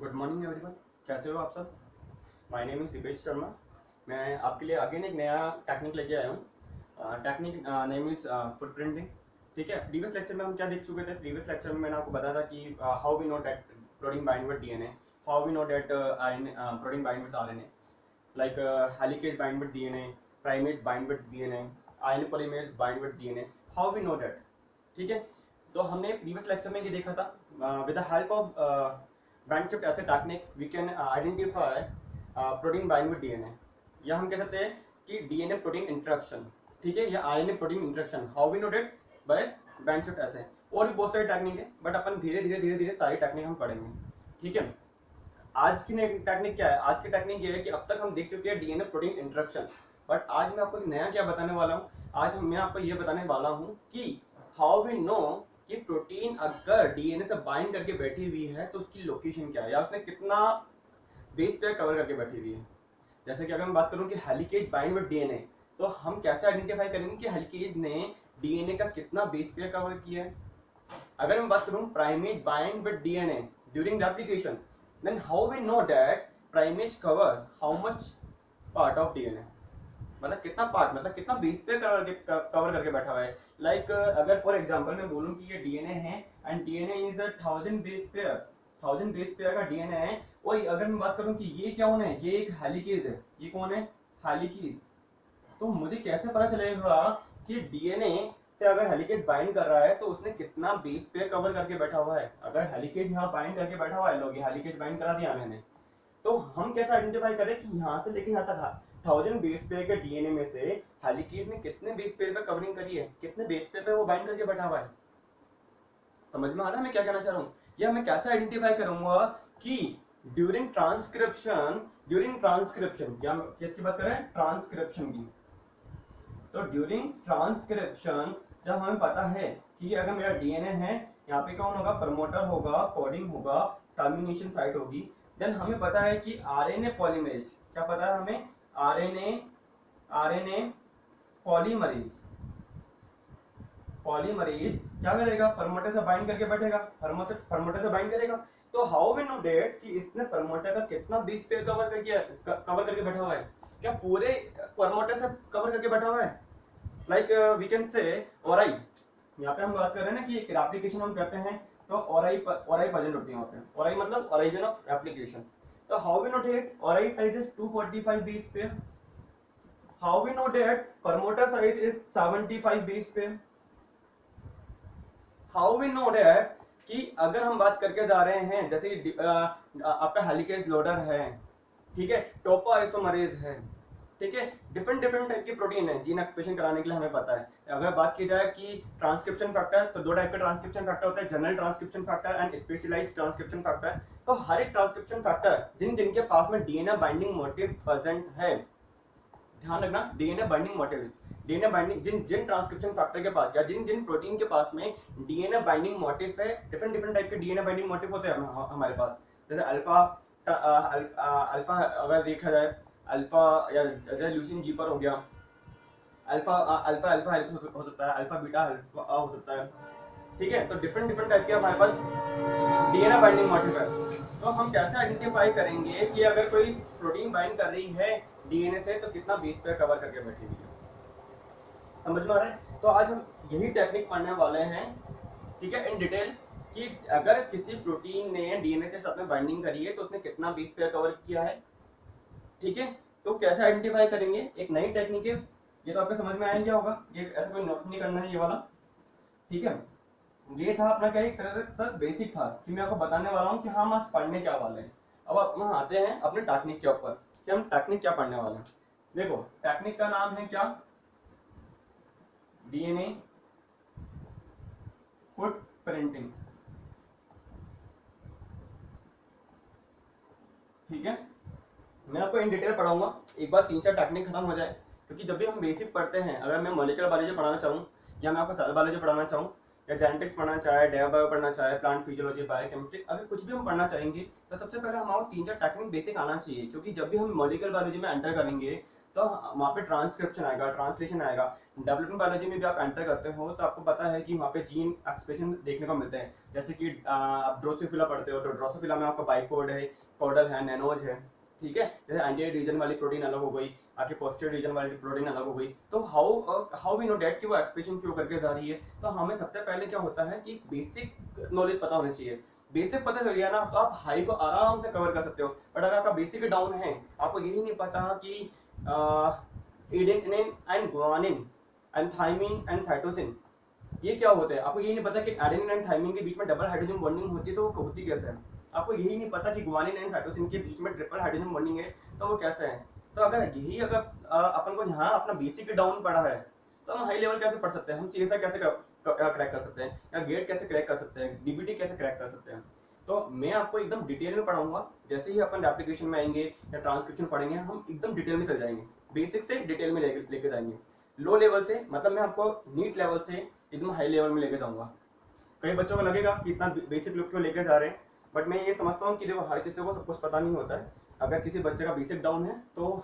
Good morning everyone, कैसे हो आप सब। My name is Dipesh Sharma. मैं आपके लिए अगेन एक नया टेक्निक लेके आया हूँ। Technique name is footprinting. ठीक है, प्रीवियस लेक्चर में हम क्या देख चुके थे। प्रीवियस लेक्चर में मैंने आपको बताया था कि how we know that protein bind with DNA, how we know that protein bind with RNA, like helicase bind with DNA, primase bind with DNA, RNA polymerase bind with DNA. How we know that? ठीक है, तो हमने previous lecture में ये देखा था with the help of band shift assay technique we can identify protein bind with DNA, या हम कह सकते हैं कि डीएनए प्रोटीन इंटरेक्शन। ठीक है, या RNA protein interaction. How we know that? By band shift assay. और भी बहुत सारी टेक्निक है, बट अपन धीरे धीरे सारी टेक्निक हम पढ़ेंगे। ठीक है, आज की टेक्निक क्या है? आज की टेक्निक ये है कि अब तक हम देख चुके हैं डीएनए प्रोटीन इंटरेक्शन, बट आज मैं आपको नया क्या बताने वाला हूँ। आज मैं आपको ये बताने वाला हूँ कि हाउ वी नो कि प्रोटीन अगर डीएनए से बाइंड करके बैठी हुई है तो उसकी लोकेशन क्या है, या उसने कितना बेस पेयर कवर करके बैठी हुई है। जैसे कि अगर मैं बात करूँ कि हेलिकेज बाइंड विद डीएनए, तो हम कैसे आइडेंटिफाई करेंगे कि हेलिकेज ने डीएनए का कितना बेस पेयर कवर किया है। अगर मैं बात करूँ primase bind with DNA during replication, then how we know that primase cover how much part of DNA, मतलब कितना पार्ट, मतलब कितना बेस पे कवर करके बैठा हुआ है। लाइक अगर फॉर एग्जांपल मैं बोलूं कि ये डीएनए है and DNA is a 1000 base pair, 1000 base pair का डीएनए है। और अगर मैं बात करूं कि ये क्या है, ये एक हेलिकेज है। ये कौन है? हेलिकेज। तो मुझे कैसे पता चलेगा कि डीएनए से अगर हेलिकेज बाइंड कर रहा है तो उसने कितना बेस पेयर कवर करके बैठा हुआ है। अगर हेलिकेज यहाँ बाइंड करके बैठा हुआ है, लोग हेलिकेज बाइंड करा दिया मैंने, तो हम कैसे आइडेंटिफाई करें कि यहाँ से लेके यहाँ तक 1000 बेस पेयर के डीएनए में से हेलिकेज ने कितने बेस पेयर पे कवरिंग करी है, कितने बेस पेयर पे वो बाइंड करके बैठा हुआ है। समझ में आ रहा है मैं क्या कहना चाह रहा हूँ? या मैं कैसे आइडेंटिफाई करूंगा कि ड्यूरिंग ट्रांसक्रिप्शन, क्या किसकी बात कर रहे हैं? ट्रांसक्रिप्शन की। तो ड्यूरिंग ट्रांसक्रिप्शन जब हमें पता है कि अगर मेरा डीएनए है, यहाँ पे कौन होगा? प्रमोटर होगा, कोडिंग होगा, टर्मिनेशन साइट होगी। देन हमें पता है कि आरएनए पॉलीमरेज, क्या पता है हमें? आरएनए पॉलीमरेज, क्या करेगा? प्रमोटर से बाइंड करके बैठेगा, प्रमोटर से बाइंड करेगा। तो हाउ वी नो डेट कि इसने प्रमोटर का कितना बेस पेयर कवर करके बैठा हुआ है? क्या पूरे प्रमोटर से कवर करके बैठा हुआ है? लाइक वी कैन से ओराई। यहाँ पे हम बात कर रहे हैं ना कि एक एप्लीकेशन हम करते हैं तो ओराई प्रेजेंट होती है वहाँ पे। ओराई मतलब ओरिजिन ऑफ एप्लीकेशन। तो how we know that ori size is 245 base pair, how we know that promoter size is 75 base pair, how we know that कि अगर हम बात करके जा रहे हैं जैसे आपका हेलिकेज लोडर है, ठीक है, टोपो आइसोमरेज है, ठीक है, डिफरेंट टाइप की प्रोटीन है जीन एक्सप्रेशन कराने के लिए हमें पता है। अगर बात की जाए कि ट्रांसक्रिप्शन फैक्टर, तो दो टाइप के ट्रांसक्रिप्शन फैक्टर होते हैं, general transcription factor and specialised transcription factor. तो हर एक ट्रांसक्रिप्शन फैक्टर जिनके पास में डीएनए बाइंडिंग मोटिव प्रेजेंट है, ध्यान रखना, DNA binding motif, DNA binding जिन ट्रांसक्रिप्शन फैक्टर के पास या जिन प्रोटीन के पास में डीएनए बाइंडिंग मोटिव है, डिफरेंट टाइप के डीएनए बाइंडिंग मोटिव होते हैं हमारे पास। जैसे अल्फा अगर देखा जाए, अल्फा या जैसे ल्यूसिन जी पर हो गया, अल्फा अल्फा अल्फा हेलिक्स हो सकता है, अल्फा बीटा अल्फा हो सकता है। ठीक है, तो डिफरेंट टाइप के हमारे पास डीएनए बाइंडिंग मोटिव है। तो हम कैसे आइडेंटिफाई करेंगे कि अगर कोई प्रोटीन बाइंड कर रही है डीएनए से तो कितना बेस पेयर कवर करके बैठी हुई है। समझ में आ रहा है? तो आज हम यही टेक्निक पढ़ने वाले हैं, ठीक है, इन डिटेल, कि अगर किसी प्रोटीन ने डीएनए के साथ में बाइंडिंग करी है तो उसने कितना बेस पेयर कवर किया है। ठीक है, तो कैसे आइडेंटिफाई करेंगे? एक नई टेक्निक है, ये तो आपको समझ में आया क्या होगा, ये ऐसा कोई नोट नहीं करना है ये वाला। ठीक है, ये था अपना क्या, एक तरह से तक बेसिक था कि मैं आपको बताने वाला हूँ कि हम आज पढ़ने क्या वाले हैं। अब हम आते हैं अपने टेक्निक के ऊपर कि हम टेक्निक क्या पढ़ने वाले हैं। देखो, टेक्निक का नाम है क्या? DNA footprinting. ठीक है, मैं आपको इन डिटेल पढ़ाऊंगा, एक बार 3-4 टेक्निक खत्म हो जाए, क्योंकि जब भी हम बेसिक पढ़ते हैं, अगर मैं मॉलिक्यूलर बायोलॉजी पढ़ाना चाहूँ या मैं आपको सेल बायोलॉजी पढ़ाना चाहूँ या जेनेटिक्स पढ़ना चाहे, डेव बायो पढ़ना चाहे, प्लांट फिजियोलॉजी, बायोकेमिस्ट्री, अगर कुछ भी हम पढ़ना चाहेंगे तो सबसे पहले हमारा 3-4 टेक्निक बेसिक आना चाहिए। क्योंकि जब भी हम मॉलिक्यूलर बायोलॉजी में एंटर करेंगे तो वहाँ पे ट्रांसक्रिप्शन आएगा, ट्रांसलेशन आएगा, डेवलपमेंट बायोलॉजी में भी आप एंटर करते हो तो आपको पता है कि वहाँ पे जीन एक्सप्रेशन देखने को मिलते हैं, जैसे कि आप ड्रोसोफिला पढ़ते हो तो ड्रोसोफिला में आपका बाइकोड है, कॉडल है, नैनोज है, ठीक है। जैसे एंटीरियर रीजन वाली प्रोटीन अलग हो गई, आपके पोस्टीरियर रीजन वाली प्रोटीन अलग हो गई। तो हाउ वी नो डेट कि वो एक्सप्रेशन फ्लो करके जा रही है। तो हमें सबसे पहले क्या होता है कि बेसिक नॉलेज पता होना चाहिए। बेसिक पता चल गया ना तो आप हाई को आराम से कवर कर सकते हो। बट अगर आपका बेसिक डाउन है, आपको यही नहीं पता कि adenine and guanine and thymine and cytosine ये क्या होता है, आपको यही नहीं पता कि एडेनिन एंड थाइमिन के बीच में डबल हाइड्रोजन बॉन्डिंग होती है तो वो होती कैसे है। आपको यही नहीं पता कि गुआनिन एंड साइटोसिन के बीच में ट्रिपल हाइड्रोजन बॉन्डिंग है तो वो कैसे है। तो अगर अपन को यहाँ अपना बेसिक डाउन पड़ा है तो हम हाई लेवल कैसे पढ़ सकते हैं, हम सीएसआई कैसे क्रैक कर सकते हैं, या गेट कैसे क्रैक कर सकते हैं, डीबीटी कैसे क्रैक कर सकते हैं। तो मैं आपको एकदम डिटेल में पढ़ाऊंगा। जैसे ही अपन एप्लीकेशन में आएंगे या ट्रांसक्रिप्शन पढ़ेंगे हम एकदम डिटेल में चल जाएंगे, बेसिक से डिटेल में लेके जाएंगे। लो लेवल से मतलब मैं आपको नीट लेवल से एकदम हाई लेवल में लेके जाऊंगा। कई बच्चों को लगेगा कि इतना बेसिक लोग क्यों लेके जा रहे हैं, बट मैं ये समझता हूँ कि देखो हर किसी को सब कुछ पता नहीं होता है। अगर किसी बच्चे का बेसिक डाउन है तो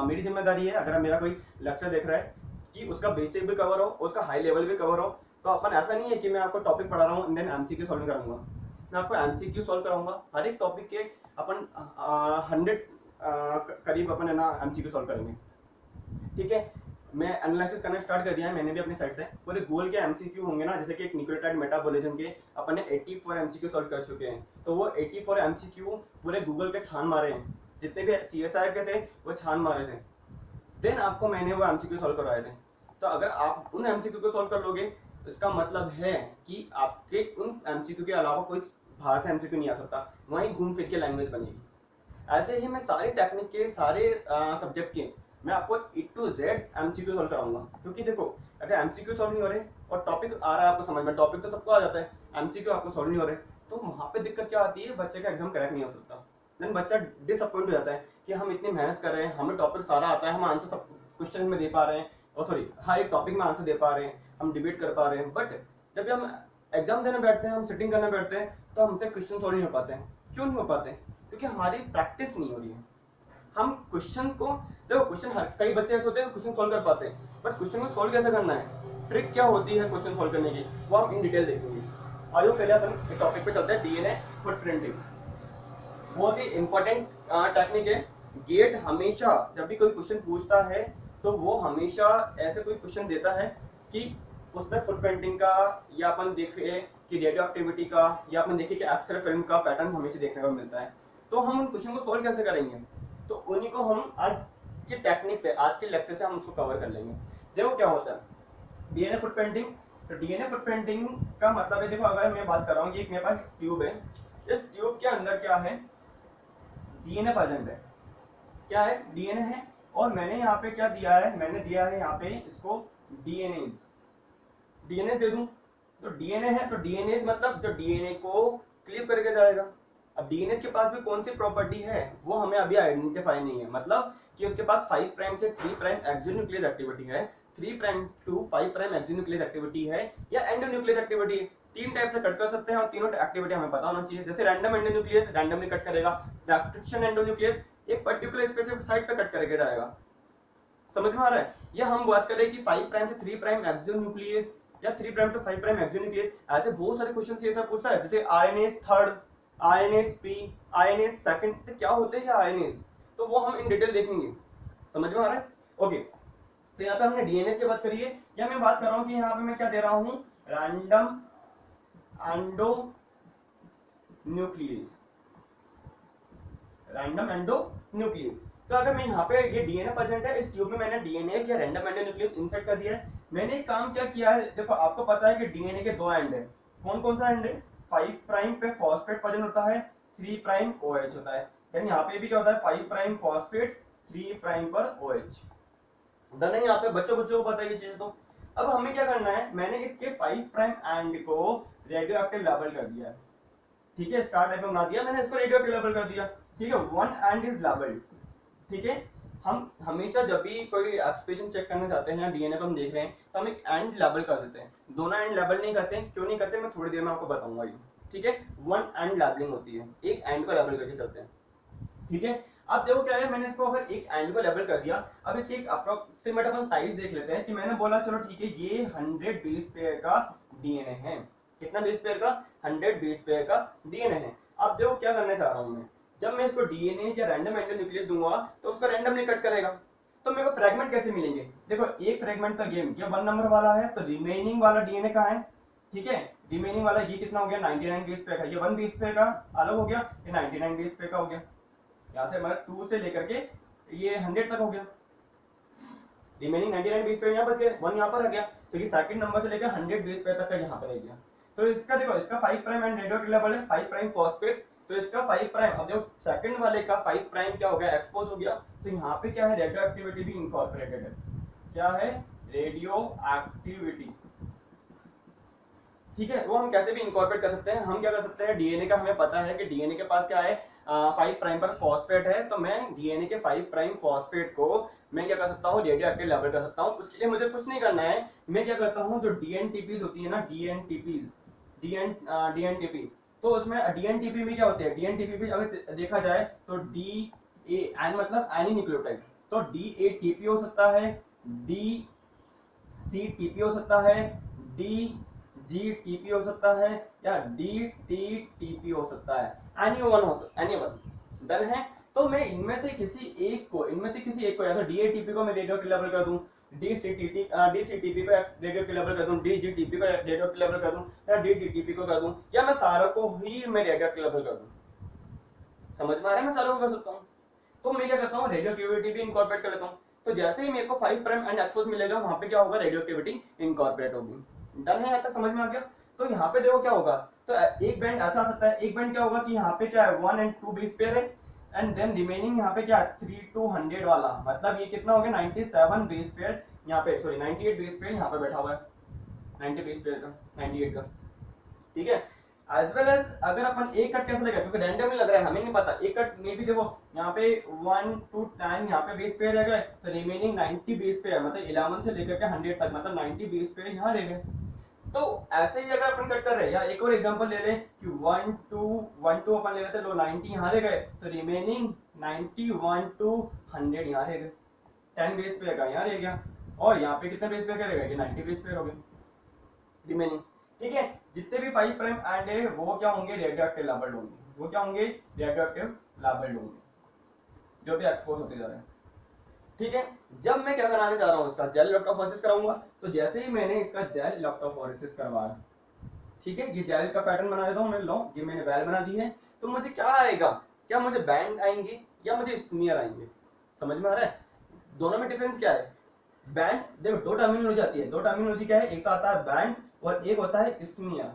मेरी जिम्मेदारी है, अगर मेरा कोई लेक्चर देख रहा है, कि उसका बेसिक भी कवर हो, उसका हाई लेवल भी कवर हो। तो अपन ऐसा नहीं है कि मैं आपको टॉपिक पढ़ा रहा हूँ देन एमसीक्यू सॉल्व करूंगा, मैं आपको एमसीक्यू सॉल्व कराऊंगा। हर एक टॉपिक के अपन 100 करीब अपन है ना एमसीक्यू सॉल्व करेंगे, ठीक है। मैं एनालिसिस करना स्टार्ट कर दिया है मैंने भी अपनी साइड से। पूरे गूगल के एमसीक्यू होंगे ना, जैसे कि एक न्यूक्लियोटाइड मेटाबॉलिज्म के अपन ने 84 एमसीक्यू सॉल्व कर चुके हैं। तो वो 84 एमसीक्यू पूरे गूगल के छान मारे हैं, जितने भी सीएसआई के थे वो छान मारे थे। देन आपको मैंने वो एमसीक्यू सॉल्व करवाए थे। तो अगर आप उन एमसीक्यू को सॉल्व कर लोगे इसका मतलब है कि आपके उन एमसीक्यू के अलावा कोई बाहर से एमसीक्यू नहीं आ सकता, वहीं घूम फिर के लैंग्वेज बनेगी। ऐसे ही मैं सारे टेक्निक के सारे सब्जेक्ट के मैं आपको ए टू जेड एमसीक्यू सॉल्व कराऊंगा। क्योंकि देखो अगर एमसीक्यू सॉल्व नहीं हो रहे और टॉपिक आ रहा है आपको समझ में, टॉपिक तो सबको आ जाता है, एमसीक्यू आपको सॉल्व नहीं हो रहे, तो वहां पे दिक्कत क्या आती है, बच्चे का एग्जाम क्रैक नहीं हो सकता। देन बच्चा डिसअपॉइंट हो जाता है कि हम इतनी मेहनत कर रहे हैं, हमें टॉपिक सारा आता है, हम आंसर सब क्वेश्चन में दे पा रहे हैं, और सॉरी हर एक टॉपिक में आंसर दे पा रहे हैं, हम डिबेट कर पा रहे हैं, बट जब हम एग्जाम देने बैठते हैं, हम सिटिंग करने बैठते हैं तो हमसे क्वेश्चन सॉल्व नहीं हो पाते हैं। क्यों नहीं हो पाते? क्योंकि हमारी प्रैक्टिस नहीं हो रही है। हम क्वेश्चन को देखो, क्वेश्चन हर कई बच्चे ऐसे होते हैं क्वेश्चन सॉल्व कर पाते हैं, बट क्वेश्चन को सॉल्व कैसे करना है, ट्रिक क्या होती है क्वेश्चन सॉल्व करने की, वो हम इन डिटेल देखेंगे। आइए पहले अपन एक टॉपिक पे चलते हैं, डीएनए फुटप्रिंटिंग। बहुत ही इंपॉर्टेंट टेक्निक है। गेट हमेशा जब भी कोई क्वेश्चन पूछता है तो वो हमेशा ऐसे कोई क्वेश्चन देता है कि उसमें फुटप्रिंटिंग का, या अपन देखे कि रेडियो एक्टिविटी का, या अपन देखे कि एक्सरे फिल्म का पैटर्न हमेशा देखने को मिलता है। तो हम उन क्वेश्चन को सॉल्व कैसे करेंगे, तो उन्हीं को हम आज के टेक्निक से, आज के लेक्चर से हम उसको कवर कर लेंगे। देखो क्या होता है डीएनए फुटप्रिंटिंग। तो डीएनए फुटप्रिंटिंग का मतलब है, देखो अगर मैं बात कर रहा हूँ कि एक मेरे पास ट्यूब है, इस ट्यूब के अंदर क्या है, डीएनए प्रेजेंट है। क्या है? डीएनए है। और मैंने यहाँ पे क्या दिया है, मैंने दिया है यहाँ पे इसको डीएनए। डीएनए दे दूं तो डीएनए है, तो डीएनए मतलब जो डीएनए को क्लीव करके जाएगा। अब डीएनए के पास भी कौन सी प्रॉपर्टी है वो हमें अभी आइडेंटिफाई नहीं है, मतलब कि उसके पास 5 प्राइम से 3 प्राइम एक्सोन्यूक्लियस एक्टिविटी है, 3 prime to 5 prime exonuclease activity है, या एंडोन्यूक्लियस एक्टिविटी है। 3 टाइप से कट कर सकते हैं और तीनों एक्टिविटी हमें पता होना चाहिए। जैसे रैंडम एंडोन्यूक्लियस रैंडमली कट करेगा, रेस्ट्रिक्शन एंडोन्यूक्लियस एक पर्टिकुलर स्पेसिफिक साइट पे कट करके जाएगा। समझ में आ रहा है? ये हम बात कर रहे हैं कि 5 प्राइम से 3 प्राइम एक्सोन्यूक्लियस या 3 प्राइम टू 5 प्राइम एक्सोन्यूक्लियस। ऐसे बहुत सारे क्वेश्चन ये सब पूछता है, जैसे RNS third, RNS P, RNS second, तो क्या होते हैं आरएनएस, तो वो हम इन डिटेल देखेंगे। समझ में आ रहा है? ओके, तो यहाँ पे हमने डीएनए की बात करी है, या मैं बात कर रहा हूँ कि यहाँ पे मैं क्या दे रहा हूँ, random endo nucleus, random endo nucleus. तो अगर मैं यहाँ पे ये डीएनए प्रेजेंट है, इस ट्यूब में मैंने डीएनए या रैंडम एंडो न्यूक्लियस इंसर्ट कर दिया है। मैंने एक काम क्या किया है, देखो आपको पता है कि डीएनए के 2 एंड है, कौन कौन सा एंड है, 5 प्राइम पे फॉस्फेट प्रेजेंट होता है, 3 प्राइम OH होता है। यानी यहाँ पे भी क्या होता है, 5 प्राइम फॉस्फेट, 3 प्राइम पर OH। डन है यहाँ पे, बच्चों को पता है ये चीज। तो अब हमें क्या करना है, मैंने इसके 5 प्राइम एंड को रेडियो एक्टिव लेबल कर दिया है, ठीक है, स्टार टाइप में बना दिया मैंने इसको, रेडियो एक्टिव लेबल कर दिया, ठीक है। 1 एंड इज लेबल्ड, ठीक है। हम हमेशा जब भी कोई एक्सप्रेशन चेक करना चाहते हैं या डीएनए को हम देख रहे हैं तो हम एक एंड लेबल कर देते हैं, दोनों एंड लेबल नहीं करते। क्यों नहीं करते मैं थोड़ी देर में आपको बताऊंगा ये, ठीक है। 1 एंड लेबलिंग होती है, एक एंड को लेबल करके चलते हैं। ठीक है। अब देखो क्या है, मैंने इसको अगर एक एंड को लेबल कर दिया, अब इसकी एक अप्रोक्सीमेट अपन साइज देख लेते हैं कि मैंने बोला चलो ठीक है ये 100 बेस पेयर का डीएनए है। कितना बेस पेयर का? 100 बेस पेयर का डीएनए है। अब देखो क्या करने चाह रहा हूं मैं, जब मैं इसको डीएनए या रैंडम एंडोन्यूक्लियस दूंगा तो उसका रैंडमली कट करेगा, तो मेरे को फ्रेगमेंट कैसे मिलेंगे? देखो एक फ्रेगमेंट का गेम ये 1 नंबर वाला है, तो रिमेनिंग वाला डीएनए कहाँ है? ठीक है, रिमेनिंग वाला ये कितना हो गया? 99 बेस पेयर का, ये 1 बेस पेयर का अलग हो गया, ये 99 बेस पेयर का हो गया। यहाँ से हमारा 2 से लेकर के ये 100 तक हो गया, रिमेनिंग 99 बेस पेयर यहाँ बच गए, 1 यहाँ पर आ गया, तो ये सेकंड नंबर से लेकर 100 बेस पेयर तक का यहाँ पर रह गया। तो इसका देखो, इसका 5 प्राइम एंड रेडियोएक्टिव लेवल है 5 प्राइम फॉस्फेट, तो इसका 5 प्राइम, अब देखो सेकंड वाले का 5 प्राइम क्या हो गया? एक्सपोज हो गया, तो यहाँ पे क्या है? रेडियो एक्टिविटी भी इनकॉर्पोरेटेड है। क्या है? Radio activity. ठीक है, वो हम कैसे भी इनकॉर्पोरेट कर सकते हैं। हम क्या कर सकते हैं, डीएनए का हमें पता है कि डीएनए के पास क्या है? 5 प्राइम पर फॉस्फेट है, तो मैं डीएनए के 5 प्राइम फॉस्फेट को मैं क्या कर सकता हूँ? रेडियो एक्टिव लेबल कर सकता हूँ। उसके लिए मुझे कुछ नहीं करना है, मैं क्या करता हूँ, जो डीएनटीपीज होती है ना, डीएनटीपी, तो उसमें डीएनटीपी में क्या होते हैं? डीएनटीपी अगर देखा जाए तो डी ए एन मतलब एनी न्यूक्लियोटाइड, तो डी ए टीपी हो सकता है, डी सी टीपी हो सकता है, डी जी टीपी हो सकता है, या डी टी टीपी हो सकता है, एनी वन हो सकता, एनी वन डन है। तो मैं इनमें से किसी एक को या तो डीएटीपी को मैं रेडियो लेवल कर दूं, डीसीटीपी को रेडियो लेवल कर दूं, डीजीटीपी को रेडियो लेवल कर दूं, या डीटीटीपी को कर दूं, या मैं सारों को ही मैं रेडियो लेवल कर दूं। समझ में आ रहा है? मैं सारों को कर सकता हूं। तो मैं क्या करता हूं, रेडियो एक्टिविटी भी इनकॉर्पोरेट कर लेता हूं। तो जैसे ही मेरे को 5 प्राइम एंड एक्सपोज मिलेगा, वहां पे क्या होगा? रेडियो एक्टिविटी इनकॉर्पोरेट होगी। डन है? यहाँ तक समझ में आ गया? तो यहाँ पे देखो क्या होगा, तो एक बैंड ऐसा आ सकता है, एक बैंड क्या होगा कि यहाँ पे क्या है? 1 and 2 बेस पेयर है, एंड देन रिमेनिंग यहाँ पे क्या है? 3 to 100 वाला, मतलब ये कितना हो गया? 97 बेस पेयर यहाँ पे, सॉरी 98 बेस पेयर यहाँ पे बैठा हुआ है, 90 बेस पेयर का, 98 का। ठीक है, एज वेल एज अगर अपन एक कट कैसे लगेगा, क्योंकि रैंडमली लग रहा है, हमें नहीं पता। एक कट में भी देखो यहाँ पे 1 to 10 यहाँ पे बेस पेयर रह गए, तो रिमेनिंग 90 बेस पेयर, मतलब 11 से लेकर के 100 तक, मतलब 90 बेस पेयर यहाँ रह गए। तो ऐसे ही अगर अपन कट कर रहे हैं, या एक और एग्जांपल ले लें कि 1 to अपन ले लेते हैं, 90 यहाँ रह गए, तो रिमेनिंग 91 to 100 यहाँ रह गए, 10 बेस पेयर का यहाँ रह गया, और यहाँ पे कितने बेस पेयर का रहेगा? 90 बेस पेयर हो गए रिमेनिंग। ठीक है, जितने भी 5 प्राइम एंड है वो क्या होंगे? रेडियो एक्टिव लेबल्ड होंगे। वो क्या होंगे? रेडियो एक्टिव लेबल्ड होंगे, जो भी एक्सपोज होते जा रहे हैं। ठीक है, जब मैं क्या कराने जा रहा हूँ, इसका जेल इलेक्ट्रोफोरेसिस कराऊंगा, तो जैसे ही मैंने इसका जेल इलेक्ट्रोफोरेसिस करवाया, ठीक है, ये जेल का पैटर्न बना देता हूँ मैं, लो ये मैंने वेल बना दी है, तो मुझे क्या आएगा? क्या मुझे बैंड आएंगे या मुझे स्मीयर आएंगे? समझ में आ रहा है? दोनों में डिफरेंस क्या है? बैंड, देखो दो टर्मिनोलॉजी आती है, दो टर्मिनोलॉजी क्या है? एक तो आता है बैंड और एक होता है स्मीयर।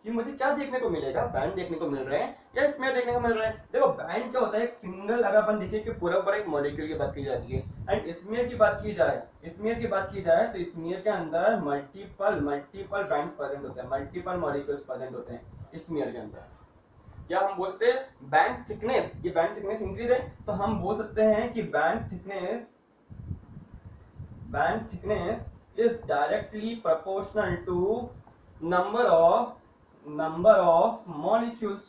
कि मुझे क्या देखने को मिलेगा? बैंड देखने को मिल रहे हैं या स्मीयर देखने को मिल रहे हैं? देखो बैंड क्या होता है? एक सिंगल, अगर अपन देखें कि पूरा पूरा एक मॉलिक्यूल की बात की जाती है, एंड स्मीयर की बात की जाए, तो स्मीयर के अंदर मल्टीपल बैंड्स प्रेजेंट होते हैं, मल्टीपल मॉलिक्यूल्स प्रेजेंट होते हैं स्मीयर के अंदर। क्या हम बोलते हैं? बैंड थिकनेस, ये बैंड थिकनेस इंक्रीज है, तो हम बोल सकते हैं कि band thickness is directly proportional to number of molecules।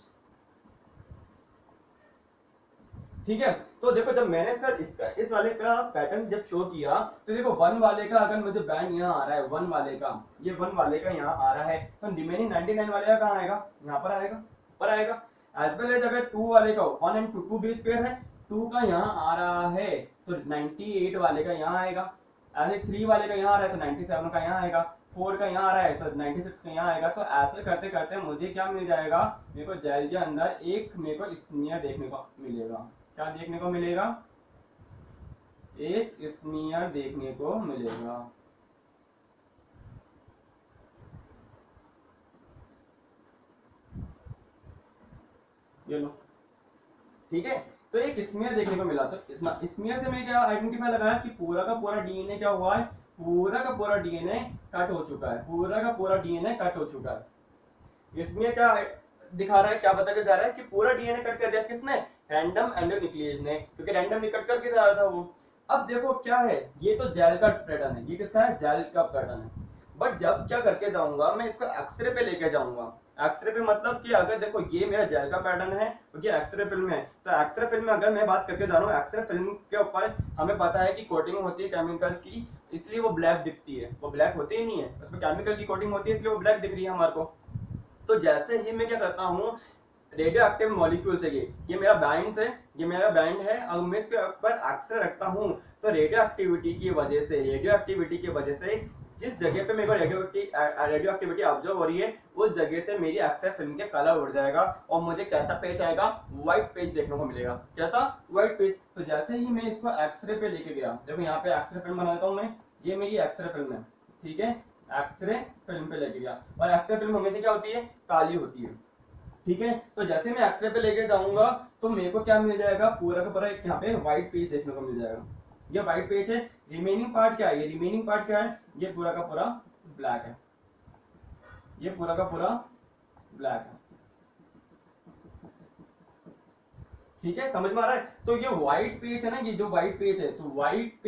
ठीक है, तो देखो जब मैंने इसका इस वाले का पैटर्न जब शो किया, तो देखो 1 वाले का अगर मुझे बैंड यहाँ आ रहा है, 1 वाले का, ये 1 वाले का यहाँ आ रहा है, तो रिमेनिंग 99 वाले का कहाँ आएगा? यहाँ पर आएगा। एज वेल एज अगर 2 वाले का 1 and 2 बेस पेयर है, 2 का यहाँ आ रहा है, तो 98 वाले का यहाँ आएगा, ऐसे 3 वाले का यहाँ आ रहा है तो 97 का यहाँ आएगा, 4 का यहाँ आ रहा है तो 96 का यहाँ आएगा। तो ऐसे करते करते मुझे क्या मिल जाएगा? मेरे को जेल के अंदर एक मेरे को स्मीयर देखने को मिलेगा। क्या देखने को मिलेगा? एक स्मीयर देखने को मिलेगा। ये लो, ठीक है, तो एक स्मीयर देखने को मिला। तो स्मीयर से मैं क्या आइडेंटिफाई लगाया कि पूरा का पूरा डीएनए क्या हुआ है? पूरा का पूरा डीएनए कट हो चुका है, स्मीयर क्या दिखा रहा है, क्या बता के जा रहा है कि पूरा डीएनए कट कर दिया। किसने? रैंडम एंडोन्यूक्लियस ने, क्योंकि रैंडमली कट करके जा रहा था वो। अब देखो क्या है, ये तो जेल का पैटर्न है, ये किसका है? जेल का पैटर्न है। बट जब क्या करके जाऊंगा मैं, इसको एक्सरे पे लेके जाऊंगा, एक्सरे पे मतलब कि अगर देखो ये मेरा जेल का पैटर्न है और ये एक्सरे फिल्म है, तो एक्सरे फिल्म में अगर मैं बात करके जा रहा हूँ, एक्सरे फिल्म के ऊपर हमें पता है कि कोटिंग होती है केमिकल्स की, इसलिए वो ब्लैक दिखती है। वो ब्लैक होती ही नहीं है, उसमें केमिकल की कोटिंग होती है, इसलिए वो ब्लैक दिख रही है हमारे को। तो जैसे ही मैं क्या करता हूँ, रेडियो एक्टिव मॉलिक्यूल से ये मेरा बैंड है, ये मेरा बैंड है, और मैं इसके ऊपर एक्सरे रखता हूँ, तो रेडियो एक्टिविटी की वजह से जिस जगह पे मेरे को रेडियो एक्टिविटी ऑब्जर्व हो रही है, उस जगह से मेरी एक्सरे फिल्म के कलर उड़ जाएगा और मुझे कैसा पेज आएगा, व्हाइट पेज देखने को मिलेगा। कैसा? White page. तो जैसे ही मैं इसको एक्सरे पे लेके गया, देखो यहाँ पे एक्सरे फिल्म बनाता हूँ मैं, ये मेरी एक्सरे फिल्म है, ठीक है, एक्सरे फिल्म पे लेके गया, और एक्सरे फिल्म हमेशा क्या होती है, काली होती है, ठीक है। तो जैसे मैं एक्सरे पे लेके जाऊंगा तो मेरे को क्या मिल जाएगा, पूरा का पूरा एक यहाँ पे व्हाइट पेज देखने को मिल जाएगा। ये व्हाइट पेज है। रिमेनिंग पार्ट क्या है, ये रिमेनिंग पार्ट क्या है, ये पूरा का पूरा ब्लैक है, ये पूरा का पूरा ब्लैक है, ठीक है, समझ में आ रहा है। तो ये व्हाइट पेज है ना, ये जो व्हाइट पेज है, तो व्हाइट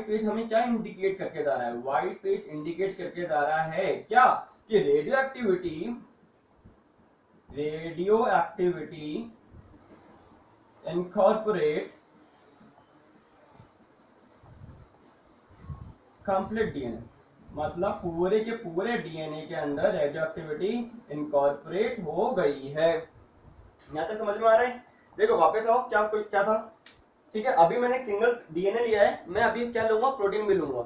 पेज हमें क्या इंडिकेट करके जा रहा है, व्हाइट पेज इंडिकेट करके जा रहा है क्या, कि radio activity incorporate complete DNA, मतलब पूरे के पूरे डीएनए के अंदर रेडियो एक्टिविटी इनकॉर्पोरेट हो गई है। यहां तक समझ में आ रहा है। देखो वापस आओ, क्या था, ठीक है। अभी मैंने एक सिंगल डीएनए लिया है, मैं अभी क्या लूंगा, प्रोटीन भी लूंगा।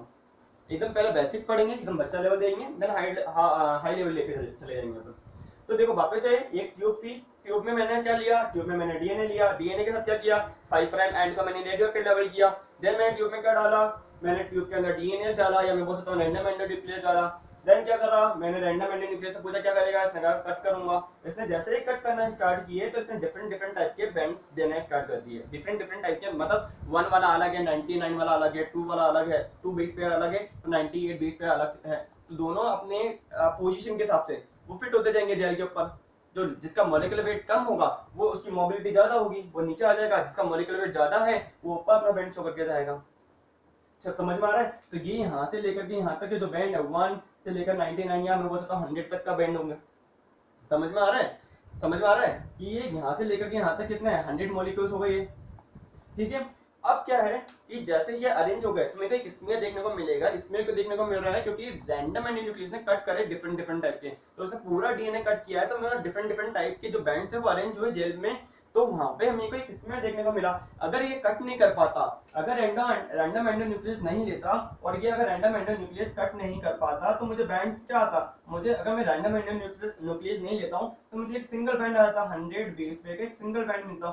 एकदम पहले बेसिक पढ़ेंगे, एकदम बच्चा लेवल देंगे, देन हाई लेवल लेके चले जाएंगे। तो देखो वापस से एक ट्यूब थी, ट्यूब में मैंने क्या लिया, ट्यूब में मैंने डीएनए लिया, डीएनए के साथ क्या किया, 5 प्राइम एंड का मैंने रेडियो एक्टिव लेवल किया। देन मैंने ट्यूब में क्या डाला, मैंने ट्यूब के अंदर डीएनए डाला, या मैं बोल सकता हूँ रैंडम एंडो न्यूक्लियस डाला। देन क्या करा, मैंने रैंडम एंडो न्यूक्लियस से पूछा क्या करेगा, इसने कहा कट करूंगा। इसने जैसे ही कट करना स्टार्ट किए तो इसने डिफरेंट टाइप के बैंड्स देना स्टार्ट कर दिए, डिफरेंट टाइप के, मतलब 1 वाला अलग है, 99 वाला अलग है, 2 वाला अलग है, 2 बेस पेयर अलग है, तो 98 बेस पेयर अलग है। तो दोनों अपने पोजीशन के हिसाब से वो फिट होते जाएंगे जेल के ऊपर। जो जिसका मॉलिक्यूलर वेट कम होगा वो उसकी मोबिलिटी ज्यादा होगी, वो नीचे आ जाएगा, जिसका मॉलिक्यूलर वेट ज्यादा है वो ऊपर अपना बैंड शो करके जाएगा। सब समझ में आ रहा है। तो ये यहाँ से लेकर के यहाँ तक के जो बैंड है 1 से लेकर 99 या मैं बोल सकता हूँ 100 तक का बैंड होंगे। समझ में आ रहा है, समझ में आ रहा है कि ये यहाँ से लेकर के यहाँ तक कितना है, 100 मॉलिक्यूल्स हो गए, ठीक है। अब क्या है कि जैसे ये अरेंज हो गए तो मेरे को एक स्मीयर देखने को मिलेगा। स्मीयर को देखने को मिल रहा है क्योंकि रैंडम एंड न्यूक्लियस ने कट करे डिफरेंट टाइप के, तो उसने पूरा डीएनए कट किया है, तो मेरा डिफरेंट टाइप के जो बैंड्स है वो अरेंज हुए जेल में। तो वहां पे हमें को एक स्मीयर देखने को मिला। अगर ये कट नहीं कर पाता, अगर रैंडम एंडो न्यूक्लियस नहीं लेता, और ये अगर रैंडम एंडो न्यूक्लियस कट नहीं कर पाता, तो मुझे बैंड क्या आता, मुझे अगर मैं रैंडम एंडो न्यूक्लियस नहीं लेता हूँ तो मुझे एक सिंगल बैंड आता, 100 बेस पे एक सिंगल बैंड मिलता,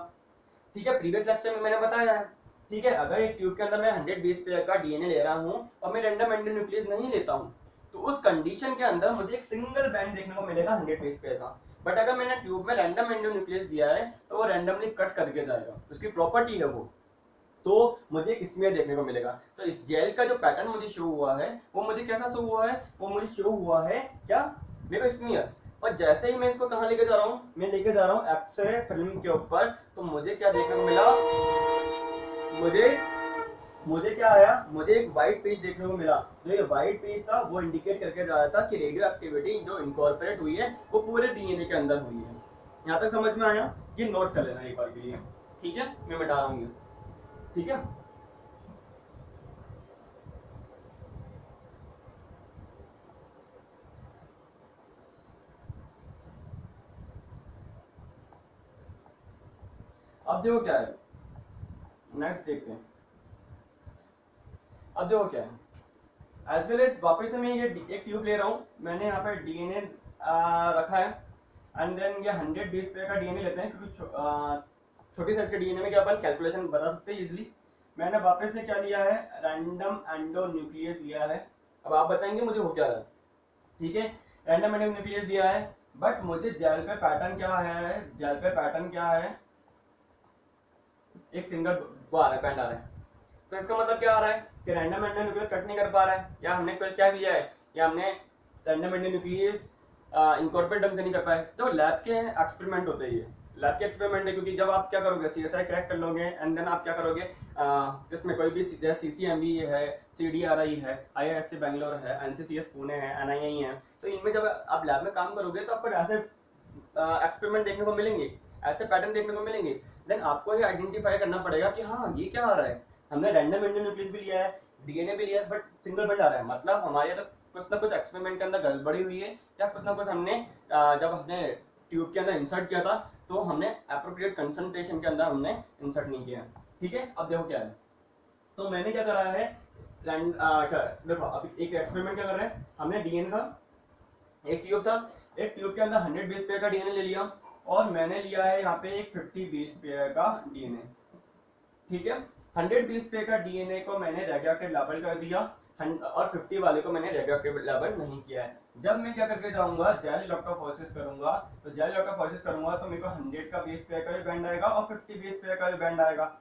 ठीक है। प्रीवियस लेक्चर में मैंने बताया है, ठीक है। अगर एक ट्यूब के अंदर मैं 100 बेस पेयर का डीएनए ले रहा हूँ और मैं रैंडम एंडो न्यूक्लियस नहीं लेता हूँ, तो उस कंडीशन के अंदर मुझे एक सिंगल बैंड देखने को मिलेगा 100 बेस पेयर का। बट अगर मैंने ट्यूब में रैंडम एंडो न्यूक्लियस दिया है तो वो रैंडमली कट करके जाएगा, उसकी प्रॉपर्टी है वो, तो मुझे एक स्मीयर देखने को मिलेगा। तो इस जेल का जो पैटर्न मुझे शो हुआ है वो मुझे कैसा शो हुआ है, वो मुझे शो हुआ है क्या, मेरे को स्मीयर। और जैसे ही मैं इसको कहाँ लेके जा रहा हूँ, मैं लेके जा रहा हूँ एक्सरे फिल्म के ऊपर, तो मुझे क्या देखने को मिला, मुझे क्या आया, मुझे एक व्हाइट पेज देखने को मिला। जो ये व्हाइट पेज था वो इंडिकेट करके जा रहा था कि रेडियो एक्टिविटी जो इनकॉर्पोरेट हुई है वो पूरे डीएनए के अंदर हुई है। यहाँ तक समझ में आया, ये नोट कर लेना एक बार के लिए, ठीक है, मैं बता रहा हूँ, ठीक है। अब देखो क्या है, नेक्स्ट देखते हैं। अब देखो क्या है, एज वेल एज वापस से मैं ये एक ट्यूब ले रहा हूँ, मैंने यहाँ पे डीएनए रखा है, एंड देन ये 100 बेस पेयर का डीएनए लेते हैं, क्योंकि छोटी साइज के डीएनए में क्या अपन कैलकुलेशन बता सकते हैं इजिली। मैंने वापस से क्या लिया है, रैंडम एंडो न्यूक्लियस लिया है। अब आप बताएंगे मुझे हो क्या रहा है, ठीक है, रैंडम एंडो न्यूक्लियस दिया है, बट मुझे जेल पे पैटर्न क्या है, जेल पे पैटर्न क्या है, एक सिंगल वो आ रहा है, बैंड आ रहा है। तो इसका मतलब क्या आ रहा है कि रैंडम एंडो न्यूक्लियस कट नहीं कर पा रहा है, या हमने क्या किया है, या हमने रैंडम एंडो न्यूक्लियस इनकॉर्पोरेट ढंग से नहीं कर पाए। तो लैब के एक्सपेरिमेंट होते हैं, ये लैब के एक्सपेरिमेंट है, क्योंकि जब आप क्या करोगे, सीएसआई क्रैक कर लोगे, एंड देन आप क्या करोगे, इसमें कोई भी सीसीएमबी है, सीडीआरआई है, आईआईएससी बैंगलोर है, एनसीसीएस पुणे है, एनआईआई है, तो इनमें जब आप लैब में काम करोगे तो आपको ऐसे एक्सपेरिमेंट देखने को मिलेंगे, ऐसे पैटर्न देखने को मिलेंगे। देन आपको ये आइडेंटिफाई करना पड़ेगा कि हाँ ये क्या आ रहा है, हमने रैंडम न्यूक्लियस भी लिया है, डीएनए भी लिया है, बट सिंगल बंड आ रहा है, मतलब हमारे तो कुछ ना कुछ एक्सपेरिमेंट के अंदर गड़बड़ी हुई है, या कुछ ना कुछ हमने जब हमने ट्यूब के अंदर इंसर्ट किया था तो हमने अप्रोप्रिएट कंसंट्रेशन के अंदर हमने इंसर्ट नहीं किया। ठीक है, अब देखो क्या है, तो मैंने क्या करा है, देखो अब एक एक्सपेरिमेंट क्या कर रहे हैं, हमने डीएनए था, एक ट्यूब था, एक ट्यूब के अंदर 100 बेस पेयर का डीएनए ले लिया, और मैंने लिया है यहाँ पे एक 50 बेस पेयर का डीएनए। ठीक है, 100 बेस पेयर का डीएनए को मैंने रेडियोएक्टिव लेबल कर दिया, और 50 वाले को मैंने रेडियोएक्टिव लेबल नहीं किया है। जब मैं क्या करके जाऊंगा, जेल इलेक्ट्रोफोरेसिस करूंगा, तो जेल इलेक्ट्रोफोरेसिस करूंगा तो मेरे को 100 का बेस पेयर का भी बैंड आएगा और 50 बेस पेयर का भी बैंड आएगा।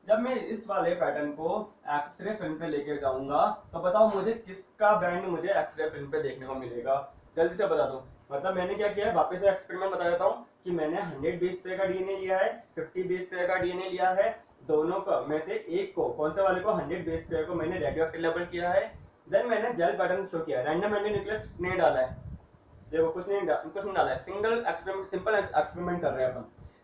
जब मैं इस वाले पैटर्न को एक्सरे फिल्म पे लेके जाऊंगा तो बताओ मुझे किसका बैंड मुझे एक्सरे फिल्म पे देखने को मिलेगा, जल्दी से बता दो। मतलब मैंने क्या किया है, वापस से एक्सपेरिमेंट बता देता हूँ कि मैंने 100 बेस पेयर का डीएनए लिया है, 50 बेस पेयर का डीएनए लिया है, दोनों का में से एक को, कौन से वाले को, 100 बेस पेयर को मैंने रेडियोएक्टिव लेबल किया है। देन मैंने जेल पैटर्न शो किया है, रैंडम न्यूक्लियस नहीं डाला है, देखो कुछ नहीं डाला है, सिंगल एक्सपेरिमेंट, सिंपल एक्सपेरिमेंट कर रहे हैं अपन।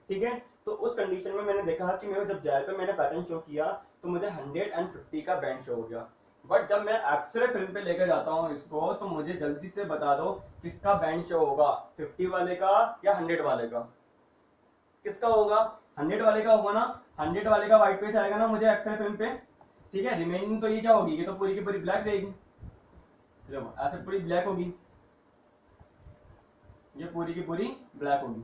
ठीक है, तो उस कंडीशन में मैंने देखा कि मेरे जब जेल पे मैंने पैटर्न शो किया तो मुझे 150 का बैंड शो हो गया। बट जब मैं एक्सरे फिल्म पे लेकर जाता हूँ इसको, तो मुझे जल्दी से बता दो किसका बैंड शो होगा, 50 वाले का या 100 वाले का, किसका होगा, 100 वाले का होगा ना, 100 वाले का व्हाइट पेज आएगा ना मुझे एक्सरे फिल्म पे। ठीक है, रिमेनिंग तो ये क्या होगी, ये तो पूरी की पूरी ब्लैक रहेगी, ऐसे पूरी ब्लैक होगी, ये पूरी की पूरी ब्लैक होगी।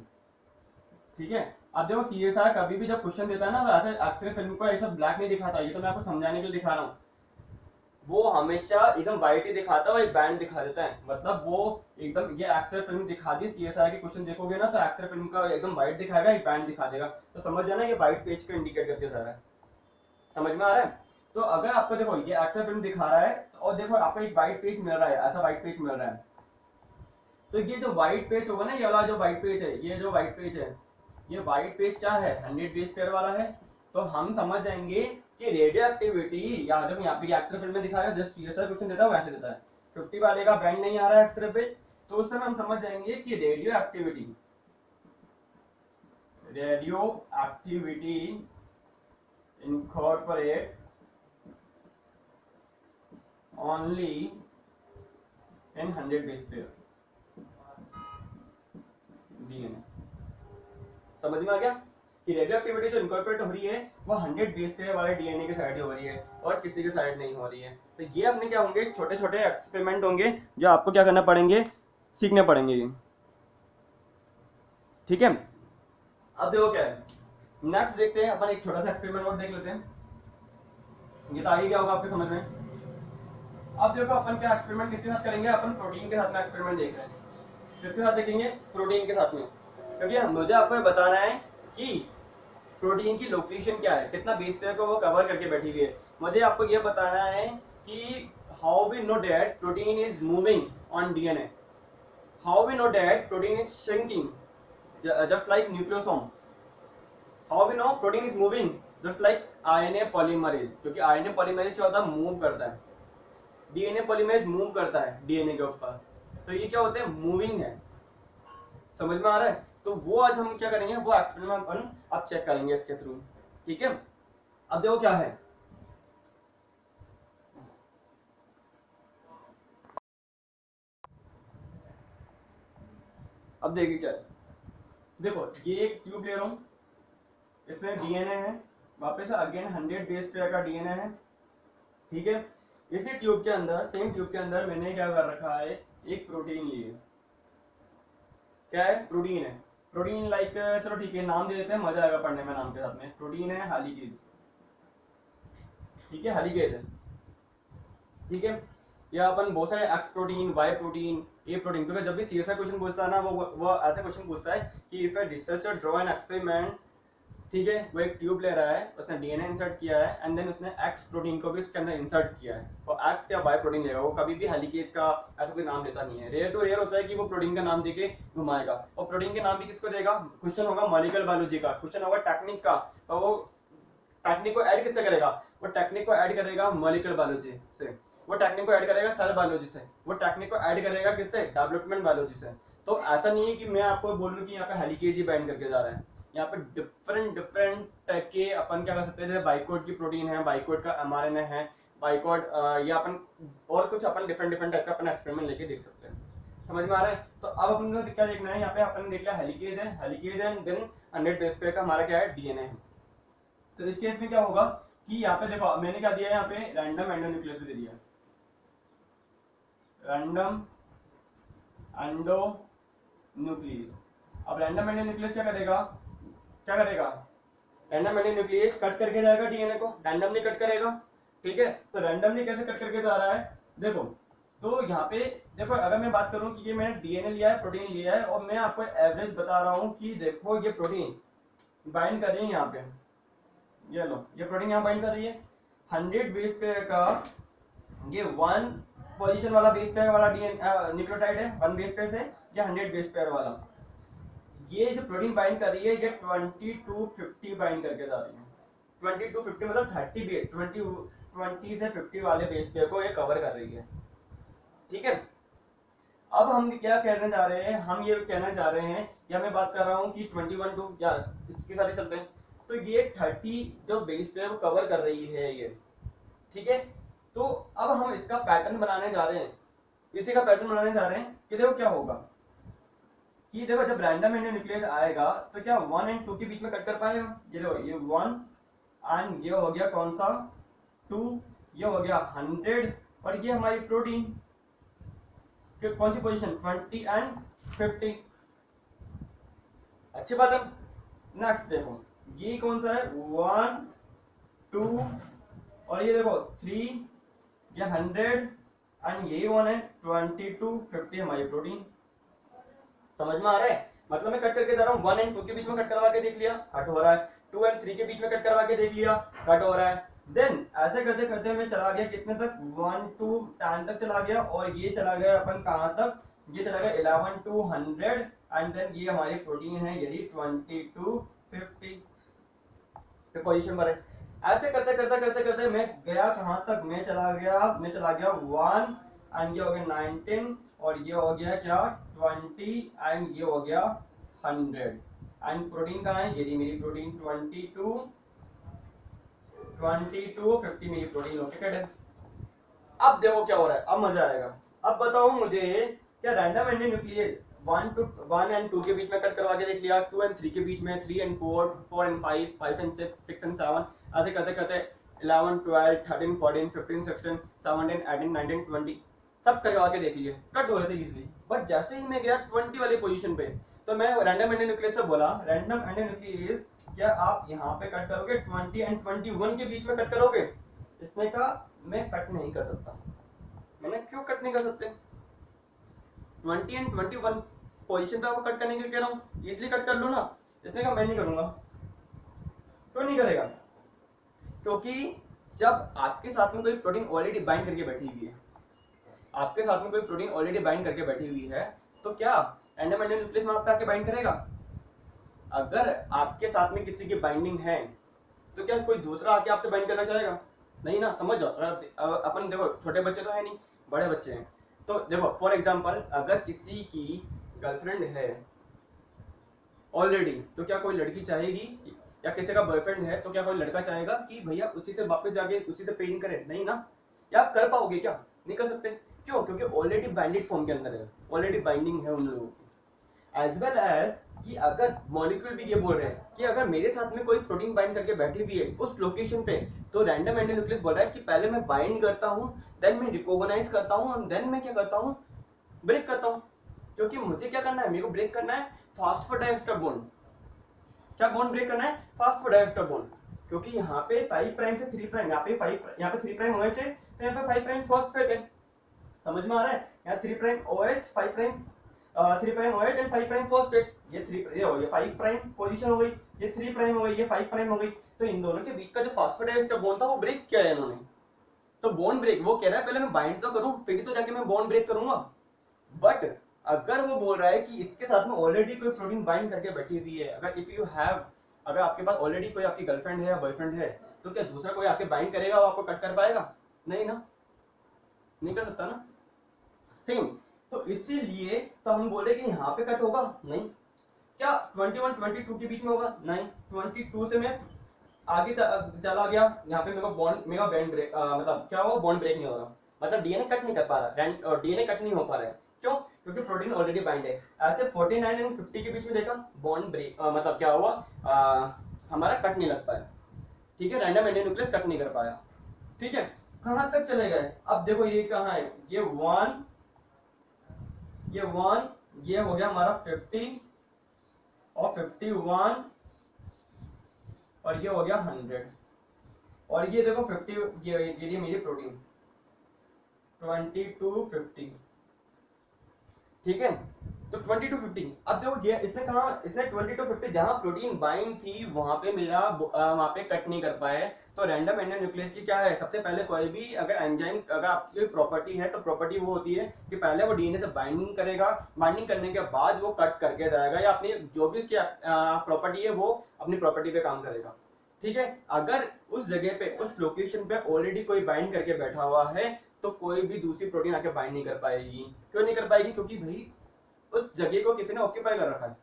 ठीक है, अब देखो सीएसआर कभी भी जब क्वेश्चन देता है ना, तो ऐसे एक्सरे फिल्म को ऐसा ब्लैक नहीं दिखाता, ये तो मैं आपको समझाने के लिए दिखा रहा हूँ, वो हमेशा एकदम व्हाइट ही दिखाता है और एक बैंड दिखा देता है, मतलब वो एकदम ये एक्सरे फिल्म दिखा दी, सीएसआर के क्वेश्चन देखोगे ना तो एक्सरे फिल्म का एकदम व्हाइट दिखाएगा, एक बैंड दिखा देगा, तो समझ जाना ये व्हाइट पेज को इंडिकेट करके जा रहा है, समझ में आ रहा है। तो अगर आपको देखो ये एक्सरे फिल्म दिखा रहा है और देखो आपको एक व्हाइट पेज मिल रहा है, ऐसा व्हाइट पेज मिल रहा है, तो ये जो व्हाइट पेज होगा ना, ये वाला जो व्हाइट पेज है, ये जो व्हाइट पेज है, ये व्हाइट पेज क्या है, 100 बेस पेयर वाला है, तो हम समझ जाएंगे कि रेडियो एक्टिविटी, या देखो यहाँ पे एक्सरे फिल्म में दिखाया जैसे सीएसआर क्वेश्चन देता है वैसे देता है, 50 वाले का बैंड नहीं आ रहा है एक्सरे पे, तो उस समय हम समझ जाएंगे कि radio activity incorporate only in 100 base pair DNA. समझ में आ गया कि रेडियो एक्टिविटी जो इनकॉर्पोरेट हो रही है वो 100 बेस पेयर वाले डीएनए के साइड हो रही है और किसी के साइड नहीं हो रही है। तो ये अपने क्या होंगे, छोटे छोटे एक्सपेरिमेंट होंगे जो आपको क्या करना पड़ेंगे, सीखने पड़ेंगे। ठीक है, अब देखो क्या है, नेक्स्ट देखते हैं अपन, एक छोटा सा एक्सपेरिमेंट और देख लेते हैं, ये तो आगे क्या होगा आपके समझ में। अब देखो अपन क्या एक्सपेरिमेंट किसके साथ करेंगे, अपन प्रोटीन के साथ में एक्सपेरिमेंट देख रहे हैं, किसके साथ देखेंगे, प्रोटीन के साथ में, क्योंकि मुझे आपको बताना है कि प्रोटीन की लोकेशन क्या है, कितना बेस पेयर को वो कवर करके बैठी हुई है। मुझे आपको ये बताना है कि how we know that protein is moving on DNA, how we know that protein is shrinking just like nucleosome, how we know protein is moving just like RNA polymerase, क्योंकि आरएनए पॉलीमरेज क्या होता है, move करता है, DNA polymerase move करता है DNA के ऊपर, तो ये क्या होते हैं, मूविंग है, समझ में आ रहा है। तो वो आज हम क्या करेंगे, वो एक्सपेरिमेंट अपन अब चेक करेंगे इसके थ्रू। ठीक है, अब देखो क्या है, अब देखिए क्या है, देखो ये एक ट्यूब ले रहा हूं, इसमें डीएनए है, वापस अगेन 100 बेस पेयर का डीएनए है। ठीक है, इसी ट्यूब के अंदर, सेम ट्यूब के अंदर मैंने क्या कर रखा है, एक प्रोटीन ली है, क्या है, प्रोटीन है, प्रोटीन लाइक, चलो ठीक है नाम दे देते हैं, मजा आएगा पढ़ने में नाम के साथ में, प्रोटीन है हालीगेज, ठीक है, हालीगेज है। ठीक है, या अपन बहुत सारे एक्स प्रोटीन, वाई प्रोटीन, ए प्रोटीन, क्योंकि जब भी सीएसआर क्वेश्चन पूछता है ना, वो ऐसा क्वेश्चन पूछता है कि if a researcher draw an experiment, ठीक है, वो एक ट्यूब ले रहा है, उसने डीएनए इंसर्ट किया है एंड देन उसने एक्स प्रोटीन को भी उसके अंदर इंसर्ट किया है, और एक्स या वाई प्रोटीन लेगा, वो कभी भी हेलिकेज का ऐसा कोई नाम लेता नहीं है, रेयर टू रेयर होता है कि वो प्रोटीन का नाम देके घुमाएगा, और प्रोटीन के नाम भी किसको देगा, क्वेश्चन होगा मॉलिक्यूलर बायोलॉजी का, क्वेश्चन होगा टेक्निक का, और वो टेक्निक को ऐड किससे करेगा, वो टेक्निक को ऐड करेगा मॉलिक्यूलर बायोलॉजी से। वो टेक्निक को ऐड करेगा सेल बायोलॉजी से, वो टेक्निक को ऐड करेगा किससे, डेवलपमेंट बायोलॉजी से। तो ऐसा नहीं है कि मैं आपको बोलूँ कि यहाँ पे हेलिकेज ही बाइंड करके जा रहा है, यहाँ पे डिफरेंट डिफरेंट टाइप के अपन क्या कर सकते हैं, जैसे बाइकोट की प्रोटीन है, बाइकोट का एमआरएनए है, बाइकोट या अपन और कुछ अपन डिफरेंट डिफरेंट टाइप का अपन एक्सपेरिमेंट लेके देख सकते हैं। समझ में आ रहा है? तो अब अपन को क्या देखना है, यहाँ पे अपन देख लिया हेलिकेज है, helicase and then 100 base pair का हमारा क्या है, डीएनए है। तो इस केस में क्या होगा कि यहाँ पे देखो मैंने क्या दिया है, यहाँ पे रैंडम एंडोन्यूक्लियस भी दे दिया है, रैंडम एंडोन्यूक्लियस। अब रैंडम एंडोन्यूक्लियस क्या करेगा, क्या करेगा, रैंडम एंडोन्यूक्लियस कट करके जाएगा डीएनए को, रैंडमली कट करेगा, ठीक है। तो रैंडमली कैसे कट करके जा रहा है, देखो तो यहाँ पे देखो अगर मैं बात करूं कि ये मैंने डीएनए लिया है, प्रोटीन लिया है, और मैं आपको एवरेज बता रहा हूँ कि देखो ये प्रोटीन बाइंड कर रही है यहाँ पे, ये लो ये प्रोटीन यहाँ बाइंड कर रही है 100 बेस पेयर का, ये 1 पोजीशन वाला बेस पेयर वाला न्यूक्लियोटाइड है 1 बेस पेयर से, ये 100 बेस पेयर वाला, ये जो प्रोटीन बाइंड कर रही है ये 2250 बाइंड करके जा रही है। 2250 मतलब 30 बेस 20 से 50 वाले बेस पेयर को ये कवर कर रही है, ठीक है। अब हम क्या कहने जा रहे हैं, हम ये कहना चाह रहे हैं या मैं बात कर रहा हूँ कि 21 टू या इसके साथ ही चलते हैं, तो ये 30 जो बेस पेयर को कवर कर रही है ये, ठीक है। तो अब हम इसका पैटर्न बनाने जा रहे हैं, इसी का पैटर्न बनाने जा रहे हैं कि देखो क्या होगा कि देखो जब रैंडम एंडोन्यूक्लियस आएगा तो क्या 1 एंड 2 के बीच में कट कर पाएगा, ये देखो ये 1 एंड ये हो गया कौन सा 2, ये हो गया 100 और ये हमारी प्रोटीन कौन सी पोजीशन 20 एंड 50, अच्छी बात है। नेक्स्ट देखो ये कौन सा है 1 2 और ये देखो 3, ये 100 एंड ये 1 है 22 50 हमारी प्रोटीन। समझ में आ रहा है? मतलब मैं कट करके जा रहा हूँ 1 एंड 2 के बीच में कट करवा के देख लिया, कट हो रहा है, 2 एंड 3 के बीच में कट करवा के देख लिया, कट हो रहा है। देन ऐसे करते करते मैं चला गया कितने तक 1 to 10 तक चला गया, और ये चला गया अपन कहाँ तक, ये चला गया 11 to 100 एंड देन ये हमारी प्रोटीन है यदि 20 to 50 पोजीशन पर है। ऐसे करते करते करते करते मैं गया कहाँ तक, मैं चला गया 1 एंड ये हो गया 19 और ये हो गया क्या 20 एंड ये हो गया 100 एंड प्रोटीन कहाँ है, ये मेरी प्रोटीन 22 50 मेरी प्रोटीन लोकेटेड है। अब देखो क्या हो रहा है, अब मजा आएगा। अब बताओ मुझे क्या रैंडम एंडोन्यूक्लियस 1 एंड 2 के बीच में कट करवा के देख लिया, 2 एंड 3 के बीच में, 3 एंड 4, 4 एंड 5, 5 एंड 6, 6 एंड 7, ऐसे करते करते 11 12 13 14 15 16 17 18 19 20 सब करवा के देख लिए, कट हो रहे थे इजीली। बट जैसे ही मैं गया 20 वाली पोजीशन पे तो मैं रैंडम एंडोन्यूक्लियस से बोला, रैंडम एंडोन्यूक्लियस क्या आप यहाँ पे कट करोगे 20 एंड 21 के बीच में कट करोगे? इसने कहा मैं कट नहीं कर सकता। मैंने क्यों कट नहीं कर सकते, 20 एंड 21 पोजीशन पे आपको कट करने के लिए कह रहा हूँ, इजीली कट कर लो ना। इसने कहा मैं नहीं करूंगा। क्यों नहीं करेगा? क्योंकि जब आपके साथ में कोई प्रोटीन ऑलरेडी बाइंड करके बैठी हुई है, आपके साथ में कोई प्रोटीन ऑलरेडी बाइंड करके बैठी हुई है, तो क्या रैंडम एंडोन्यूक्लियस में आपके आके बाइंड करेगा? अगर आपके साथ में किसी की बाइंडिंग है तो क्या कोई दूसरा आके आपसे बाइंड करना चाहेगा? नहीं ना, समझ जाओ। अपन देखो छोटे बच्चे तो है नहीं, बड़े बच्चे हैं। तो देखो फॉर एग्जांपल अगर किसी की गर्लफ्रेंड है ऑलरेडी, तो क्या कोई लड़की चाहेगी, या किसी का बॉयफ्रेंड है तो क्या कोई लड़का चाहेगा कि भैया उसी से वापस जाके उसी से पेंट करे? नहीं ना। या आप कर पाओगे क्या? नहीं कर सकते। क्यों? क्योंकि ऑलरेडी बाइंडेड फॉर्म के अंदर है, ऑलरेडी बाइंडिंग है उन लोगों की। एज वेल एज कि अगर मॉलिक्यूल भी ये बोल रहे हैं कि अगर मेरे साथ में कोई प्रोटीन बाइंड करके बैठी हुई है उस लोकेशन पे, तो रैंडम एंडोन्यूक्लियस बोल रहा है कि पहले मैं बाइंड करता हूँ, देन मैं रिकॉग्नाइज करता हूँ, और देन मैं क्या करता हूँ, ब्रेक करता हूँ। क्योंकि मुझे क्या करना है, मेरे को ब्रेक करना है फास्फोडाइएस्टर बॉन्ड। क्या बॉन्ड ब्रेक करना है? फास्फोडाइएस्टर बॉन्ड। क्योंकि यहाँ पे 5 प्राइम से 3 प्राइम, यहाँ पे 3 प्राइम OH है, तो यहाँ पे 5 प्राइम फॉस्फेट है। समझ में आ रहा है? यहाँ 3 prime OH 5 prime 3 prime OH and 5 prime phosphate. ये 5 प्राइम पोजीशन हो गई, ये 3 प्राइम हो गई, ये 5 प्राइम हो गई। तो इन दोनों के बीच का जो फास्फोडाइएस्टर बॉन्ड था वो ब्रेक किया है इन्होंने। तो बॉन्ड ब्रेक, वो कह रहा है पहले मैं बाइंड तो करूं फिर तो जाके मैं बॉन्ड ब्रेक करूंगा। बट अगर वो बोल रहा है कि इसके साथ में ऑलरेडी कोई प्रोटीन बाइंड करके बैठी हुई है, अगर आपके पास ऑलरेडी कोई आपकी गर्लफ्रेंड है या बॉयफ्रेंड है, तो क्या दूसरा कोई आके बाइंड करेगा और आपको कट कर पाएगा? नहीं ना। नहीं कर सकता ना, सेम। तो इसीलिए तो हम बोले कि यहाँ पे कट होगा नहीं, क्या 21 22 के बीच में होगा नहीं, 22 से मैं आगे चला गया, यहाँ पे मेरे को बॉन्ड मेरा बैंड ब्रेक मतलब क्या हुआ, बॉन्ड ब्रेक नहीं हो रहा, मतलब डीएनए कट नहीं कर पा रहा, और डीएनए कट नहीं हो पा रहा है, क्यों, क्योंकि प्रोटीन ऑलरेडी बाइंड है। ऐसे 49 एंड 50 के बीच में देखा बॉन्ड ब्रेक मतलब क्या हुआ, हमारा कट नहीं लग पाया, ठीक है, रैंडम एंडो न्यूक्लियस कट नहीं कर पाया, ठीक है। कहां तक चले गए, अब देखो ये कहां है, ये 1, ये हो गया हमारा 50 और 51 और ये हो गया 100, और ये देखो 50, ये मेरी प्रोटीन 2250, ठीक है। तो 2250, अब देखो ये इसने कहा, इसने 2250 जहां प्रोटीन बाइंड थी वहां पे मेरा वहां पे कट नहीं कर पाए। तो रैंडम एंडो न्यूक्लियस की क्या है, सबसे पहले कोई भी अगर एंजाइम अगर आपकी प्रॉपर्टी है तो प्रॉपर्टी वो होती है कि पहले वो डीएनए से बाइंडिंग करेगा, बाइंडिंग करने के बाद वो कट करके जाएगा या अपनी जो भी उसकी प्रॉपर्टी है वो अपनी प्रॉपर्टी पे काम करेगा, ठीक है। अगर उस जगह पे उस लोकेशन पे ऑलरेडी कोई बाइंड करके बैठा हुआ है तो कोई भी दूसरी प्रोटीन आके बाइंड नहीं कर पाएगी। क्यों नहीं कर पाएगी, क्योंकि भाई उस जगह को किसी ने ऑक्यूपाई कर रखा है।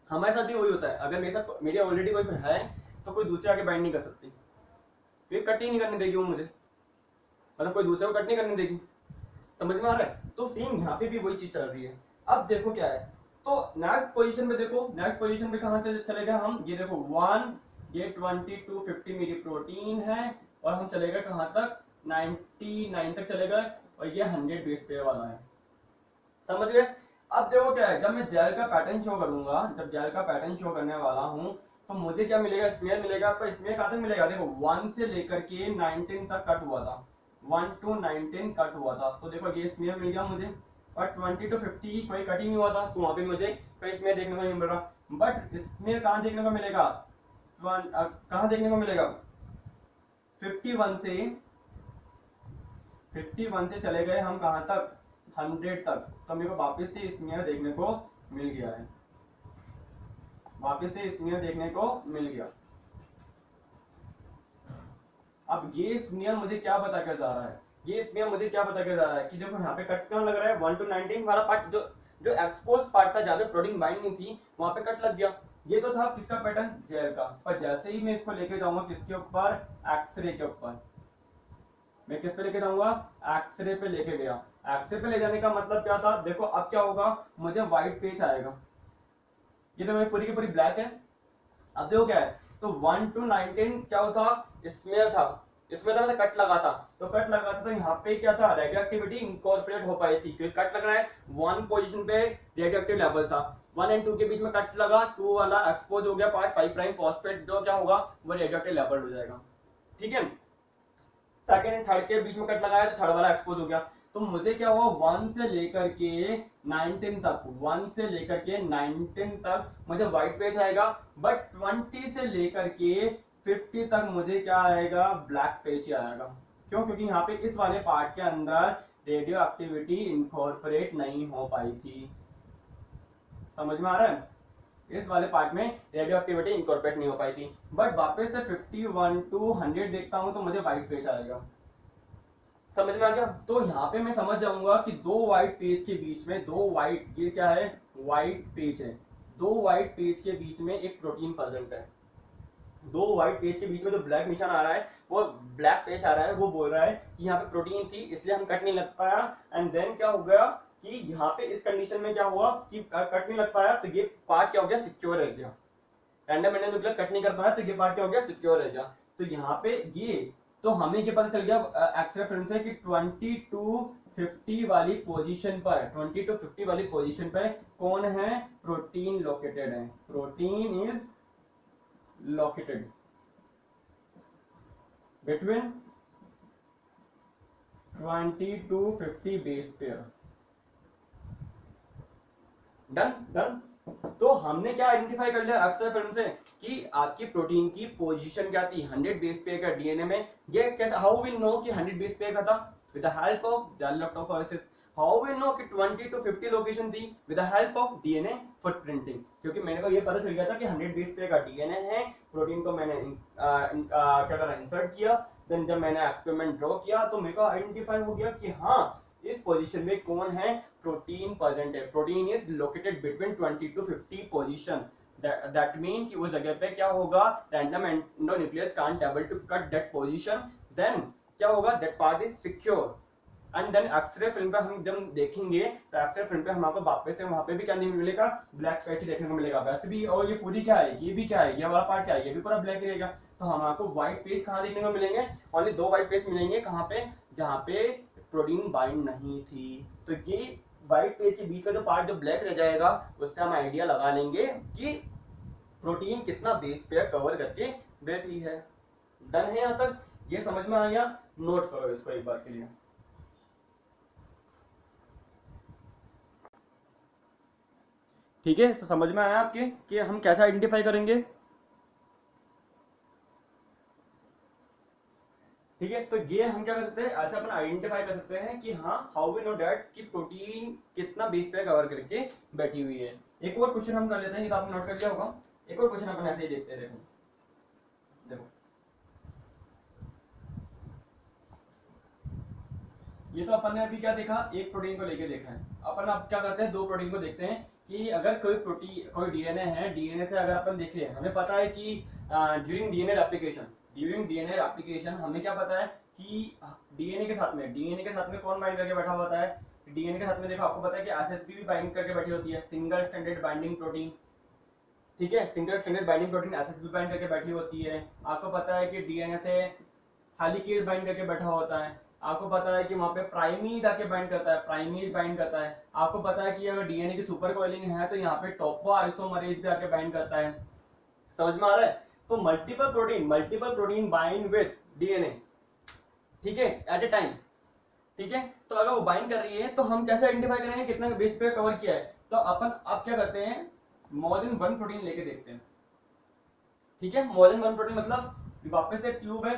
हमारे साथ भी वही होता है, अगर मेरे साथ मेरी ऑलरेडी कोई है तो कोई दूसरे आके बाइंड नहीं कर सकती, फिर कट ही नहीं करने देगी वो मुझे, मतलब कोई दूसरे को कट नहीं करने देगी, समझ में आ रहा है। तो सेम यहाँ पे भी वही चीज चल रही है। अब देखो क्या है, तो नेक्स्ट पोजीशन पे देखो, नेक्स्ट पोजीशन पे कहां चले गए हम, ये देखो 1, ये 2250 मेरी प्रोटीन है, और हम चले गए कहां तक, 99 तक चले गए, और ये 100 बेस पेयर वाला है, समझ गए। अब देखो क्या है, जब मैं जेल का पैटर्न शो करूंगा, जब जेल का पैटर्न शो करने वाला हूं तो मुझे क्या मिलेगा, स्मेयर मिलेगा। आपको स्मेयर कहां तक मिलेगा, देखो 1 से लेकर के 19 तक कट हुआ था, 1 to 19 कट हुआ था, तो देखो ये स्मेयर मिल गया मुझे। और 20 to 50 कोई कट ही नहीं हुआ था, तो वहां पे मुझे कोई स्मेयर देखने को नहीं मिल रहा। बट स्मेयर कहां देखने को मिलेगा, कहां देखने को मिलेगा, 51 से चले गए हम कहां तक, 100 तक, तो मेरे को वापस से स्मेयर देखने को मिल गया है, वापस से स्मेयर देखने को मिल गया। अब ये स्मेयर मुझे क्या बता के जा रहा है, ये स्मेयर मुझे क्या बता के जा रहा है कि देखो यहाँ पे कट क्यों लग रहा है, 1 to 19 वाला पार्ट जो जो एक्सपोज पार्ट था, जहाँ पे प्रोटीन बाइंड नहीं थी वहां पे कट लग गया। ये तो था किसका पैटर्न, जेल का। पर जैसे ही मैं इसको लेके जाऊंगा किसके ऊपर, एक्सरे के ऊपर, मैं किस पे लेके जाऊंगा, एक्सरे पे लेके गया। एक्सरे पे ले जाने का मतलब क्या था, देखो अब क्या होगा, मुझे व्हाइट पेज आएगा, ये तो पूरी की पूरी ब्लैक है। अब देखो क्या है, तो 1 to 19 क्या होता, स्मेयर था, इसमें था कट लगा था, तो कट लगा था तो यहाँ पे क्या था, रेडियो एक्टिविटी इनकॉर्पोरेट हो पाई थी, क्योंकि कट लग रहा है 1 पोजीशन पे रेडियो एक्टिव लेवल था, 1 and 2 के बीच में कट लगा, 2 वाला एक्सपोज हो गया पार्ट 5 प्राइम फॉस्फेट, जो क्या होगा वो रेडियो एक्टिव लेवल हो जाएगा, ठीक है। सेकंड एंड थर्ड के बीच में कट लगाया तो थर्ड वाला एक्सपोज हो गया। तो मुझे क्या हुआ, 1 से लेकर के 19 तक, 1 से लेकर के 19 तक मुझे व्हाइट पेज आएगा, बट 20 से लेकर के 50 तक मुझे क्या आएगा, ब्लैक पेज आएगा। क्यों, क्योंकि यहाँ पे इस वाले पार्ट के अंदर रेडियो एक्टिविटी इनकॉर्पोरेट नहीं हो पाई थी, समझ में आ रहा है, इस वाले पार्ट में रेडियो एक्टिविटी इनकॉर्पोरेट नहीं हो पाई थी। बट वापस से 51 to 100 देखता हूं तो मुझे व्हाइट पेज आएगा, समझ में आ गया। तो यहाँ पे मैं समझ जाऊंगा कि दो व्हाइट पेज के बीच में, दो व्हाइट, ये क्या है, व्हाइट पेज है, दो व्हाइट पेज के बीच में एक प्रोटीन प्रेजेंट है। दो व्हाइट पेज के बीच में जो ब्लैक निशान आ रहा है वो ब्लैक पेज आ रहा है, वो बोल रहा है कि यहाँ पे प्रोटीन थी इसलिए हम कट नहीं लग पाया। एंड देन क्या हो गया कि यहाँ पे इस कंडीशन में क्या हुआ कि कट नहीं लग पाया, तो ये पार्ट क्या हो गया, सिक्योर रह गया। रैंडम एंडो न्यूक्लियस कट नहीं कर पाया तो ये पार्ट क्या हो गया, सिक्योर रह गया। तो यहाँ पे ये, तो हमें ये पता चल गया एक्सरे फ्रेंड से कि 20 to 50 वाली पोजीशन पर, 20 to 50 वाली पोजीशन पर कौन है, प्रोटीन लोकेटेड है, protein is located between 20 to 50 base pair. Done done. तो हमने क्या आइडेंटिफाई कर लिया अक्सर फिल्म से कि आपकी प्रोटीन की पोजीशन क्या थी, 100 बेस पेयर का डीएनए में। ये कैसे, हाउ विल नो कि 100 बेस पेयर का था, with the help of gel electrophoresis. How will know कि 20 to 50 लोकेशन थी, with the help of DNA footprinting, क्योंकि मैंने को ये पता चल गया था कि 100 बेस पेयर का डीएनए है, प्रोटीन को मैंने क्या करा, इंसर्ट किया, देन जब मैंने एक्सपेरिमेंट ड्रॉ किया तो मेरे को आइडेंटिफाई हो गया कि हाँ इस पोजीशन में कौन है, प्रोटीन प्रेजेंट है, protein is located between 20 to 50 position. That mean कि उस जगह पे क्या होगा, random endonuclease can't able to cut that position, then क्या होगा, that part is secure. And then X-ray film पे हम जब देखेंगे तो एक्सरे फिल्म पे हमारे वापस से वहां पे भी क्या नहीं मिलेगा, ब्लैक पैच देखने को मिलेगा वैसे भी। और ये पूरी क्या है, ये भी क्या है, ये वाला पार्ट क्या है, ये भी पूरा ब्लैक रहेगा। तो हमारे व्हाइट पेज कहाँ देखने को मिलेंगे, ओनली 2 व्हाइट पेज मिलेंगे, कहाँ पे, जहाँ पे प्रोटीन बाइंड नहीं थी। तो ये व्हाइट पेज के बीच का जो पार्ट जो ब्लैक रह जाएगा उससे हम आइडिया लगा लेंगे कि प्रोटीन कितना बेस पेयर कवर करके बैठी है। डन है यहाँ तक, ये समझ में आ गया, नोट करो इसको एक बार के लिए। ठीक है, तो समझ में आया आपके कि हम कैसे आइडेंटिफाई करेंगे। ठीक है, तो ये हम क्या कर सकते हैं, ऐसे अपन आइडेंटिफाई कर सकते हैं कि हाँ हाउ वी नो दैट कि प्रोटीन कितना बेस पे कवर करके बैठी हुई है। एक और क्वेश्चन हम कर लेते हैं, ये तो आपने नोट कर लिया होगा। एक और क्वेश्चन अपन ऐसे ही देखते हैं, देखो देखो ये तो अपन ने अभी क्या देखा, एक प्रोटीन को लेके देखा है। अपन अब क्या करते हैं, 2 प्रोटीन को देखते हैं कि अगर कोई प्रोटीन, कोई डीएनए है, डीएनए से अगर अपन देखें, हमें पता है कि ड्यूरिंग डीएनए एप्लीकेशन हमें क्या पता है कि डीएनए के साथ में कौन बाइंड करके बैठा होता है, डीएनए के साथ में देखो आपको पता है कि एसएसपी भी बाइंड करके बैठी होती है, सिंगल स्टैंडर्ड बाइंडिंग प्रोटीन। ठीक है, single standard binding protein SSP bind करके बैठी होती है। आपको पता है कि डीएनए से हेलिकेज बाइंड करके बैठा होता है। आपको पता है कि वहां पे प्राइमीज आके बाइंड करता है, प्राइमीज बाइंड करता है। आपको पता है कि अगर डीएनए की सुपर कोइलिंग है तो यहाँ पे टोपो आइसोमरेज भी आके बाइंड करता है। समझ में आ रहा है। तो multiple protein bind with DNA, ठीक है, एट ए टाइम। ठीक है, तो अगर वो बाइंड कर रही है तो हम कैसे आइडेंटिफाई करेंगे कितना बेस पे कवर किया है। तो अपन अब क्या करते हैं, मोर देन 1 प्रोटीन लेके देखते हैं। ठीक है, मोर देन 1 प्रोटीन मतलब वापस से ट्यूब है,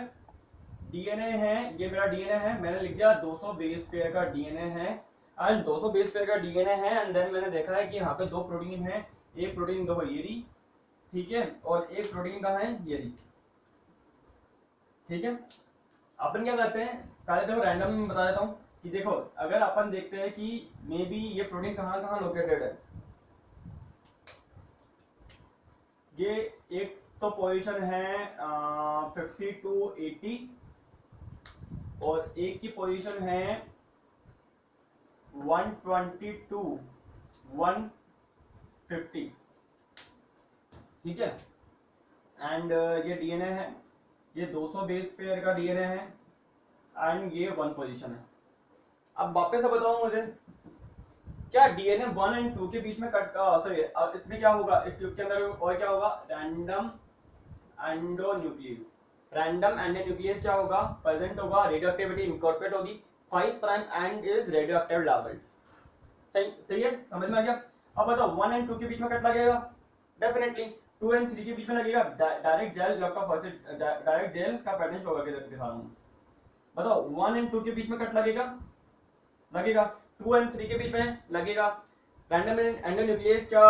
डीएनए है, ये मेरा डीएनए है, मैंने लिख दिया 200 बेस पेयर का डीएनए है, एंड 200 बेस पेयर का डीएनए है, एंड देन मैंने देखा है कि यहाँ पे 2 प्रोटीन है। एक प्रोटीन देखो ये रही, ठीक है, और एक प्रोटीन कहाँ है, ये रही। ठीक है, अपन क्या करते हैं, पहले देखो रैंडम में बता देता हूँ कि देखो अगर अपन देखते हैं कि मे बी ये प्रोटीन कहाँ कहाँ लोकेटेड है। ये एक तो पोजीशन है 50 to 80 और एक की पोजीशन है 120 to 150। ठीक है, एंड ये डीएनए है, ये 200 बेस पेयर का डीएनए है, एंड ये 1 पोजीशन है। अब वापस से बताओ मुझे, क्या डीएनए 1 एंड 2 के बीच में कट, सॉरी इसमें क्या होगा, इस ट्यूब के अंदर और क्या होगा, रैंडम एंडोन्यूक्लियस। रैंडम एंडोन्यूक्लियस क्या होगा, प्रेजेंट होगा, रेडियो एक्टिविटी इनकॉर्पोरेट होगी, 5 prime and is radio active level. सही सही है, समझ में आ गया। अब बताओ 1 एंड 2 के बीच में कट लगेगा, डेफिनेटली 2 एंड 3 के बीच में लगेगा। डायरेक्ट जेल डायरेक्ट जेल का पैटर्न शो करके दिखा रहा हूँ। बताओ 1 एंड 2 के बीच में कट लगेगा, लगेगा। 2 एंड 3 के बीच में लगेगा। रैंडम एंडोन्यूक्लियस क्या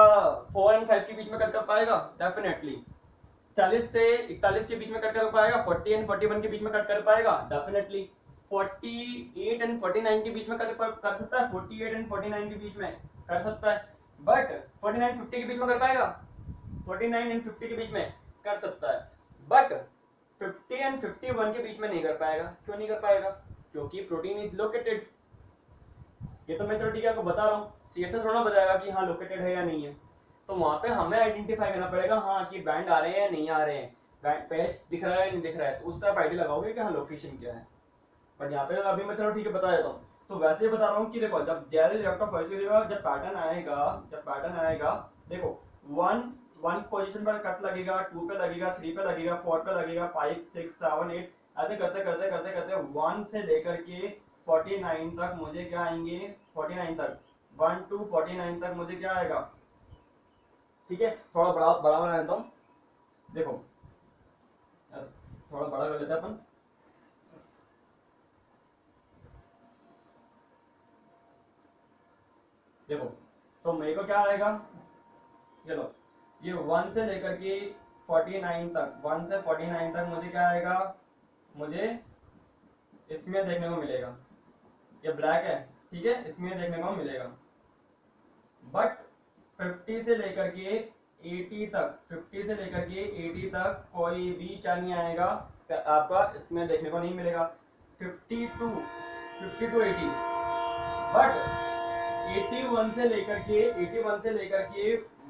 4 एंड 5 के बीच में कट कर पाएगा, डेफिनेटली। 40 से 41 के बीच में कट कर पाएगा, 40 एंड 41 के बीच में कट कर पाएगा, डेफिनेटली। 48 एंड 49 के बीच में कर सकता है, 48 एंड 49 के बीच में कर सकता है, बट 49 50 के बीच में कर पाएगा, 49 एंड 50 के बीच में कर सकता है, बट 50 एंड 51 के बीच में नहीं कर पाएगा। क्यों नहीं कर पाएगा, क्योंकि प्रोटीन इज लोकेटेड। ये तो मैं चलो ठीक है आपको बता रहा हूँ, सीएसएस थोड़ा बताएगा कि हाँ लोकेटेड है या नहीं है। तो वहां पे हमें आइडेंटिफाई करना पड़ेगा हाँ कि बैंड आ रहे हैं या नहीं आ रहे हैं, बैंड पैच दिख रहा है या नहीं दिख रहा है, तो उस तरह आइडिया लगाओगे कि हाँ लोकेशन क्या है। बट यहाँ पे अभी मैं चलो ठीक है बता देता हूँ। तो वैसे ही बता रहा हूँ कि देखो जब जेल इलेक्ट्रोफोरेसिस होगा, जब पैटर्न आएगा, देखो 1 पोजीशन पर कट लगेगा, 2 पे लगेगा, 3 पे लगेगा, 4 पे लगेगा, 5 6 7 8 ऐसे करते करते करते करते 1 से लेकर के 49 तक मुझे क्या आएंगे, 49 तक 1 to 49 तक मुझे क्या आएगा। ठीक है, थोड़ा बड़ा बड़ा बना देता हूँ, देखो थोड़ा बड़ा कर लेते हैं अपन। देखो तो मेरे को क्या आएगा, ये लो, ये 1 से लेकर के 49 तक, 1 से 49 तक मुझे क्या आएगा, मुझे इसमें देखने को मिलेगा, ये ब्लैक है, ठीक है, इसमें देखने को मिलेगा। बट 50 से लेकर के 80 तक, 50 से लेकर के 80 तक कोई भी क्या नहीं आएगा, आपका इसमें देखने को नहीं मिलेगा। 50 टू 80, बट 81 से लेकर के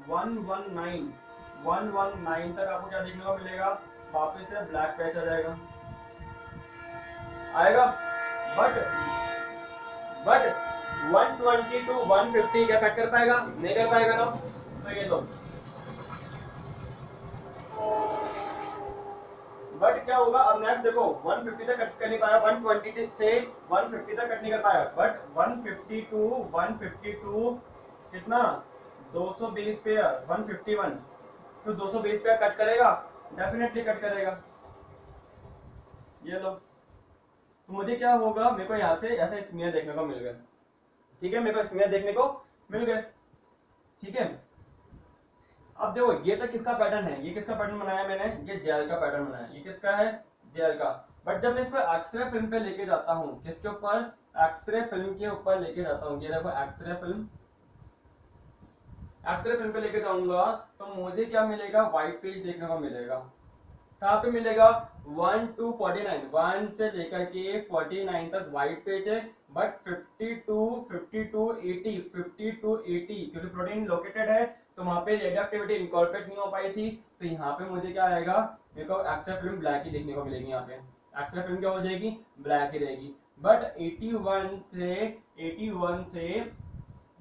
119 तक आपको क्या देखने को मिलेगा, वापस से ब्लैक पैच आ जाएगा, आएगा। बट 120 टू 150 क्या कट कर पाएगा, नहीं कर पाएगा ना। तो ये लो, बट क्या होगा अब नेक्स्ट देखो, 150 तक कट कर नहीं पाया, 120 से 150 तक कट नहीं कर पाया, बट 152 कितना 220 पेयर, 151 तो 220 पेयर कट करेगा, डेफिनेटली कट करेगा। ये लो, तो मुझे क्या होगा, मेरे को यहाँ से ऐसा स्मीयर देखने को मिल गया, ठीक है, मेरे को स्मीयर देखने को मिल गए, ठीक है। अब देखो ये तो किसका पैटर्न है, ये किसका पैटर्न बनाया मैंने, ये जेल का पैटर्न बनाया, ये किसका है, जेल का। बट जब मैं इसको एक्सरे फिल्म पे लेके जाता हूँ, किसके ऊपर, एक्सरे फिल्म के ऊपर लेके जाता हूँ, ये देखो एक्सरे फिल्म, एक्सरे फिल्म पे लेके जाऊंगा तो मुझे क्या मिलेगा, व्हाइट पेज देखने को मिलेगा। कहाँ पे मिलेगा, 1 to 49, 1 से लेकर के 49 तक व्हाइट पेज है। बट 50 to 80 क्योंकि प्रोटीन लोकेटेड है तो वहां पे रेडियो एक्टिविटी इनकॉर्पोरेट नहीं हो पाई थी, तो यहाँ पे मुझे क्या आएगा, मेरे को एक्स्ट्रा फिल्म ब्लैक ही देखने को मिलेगी, यहाँ पे एक्स्ट्रा फिल्म क्या हो जाएगी, ब्लैक ही रहेगी। बट 81 से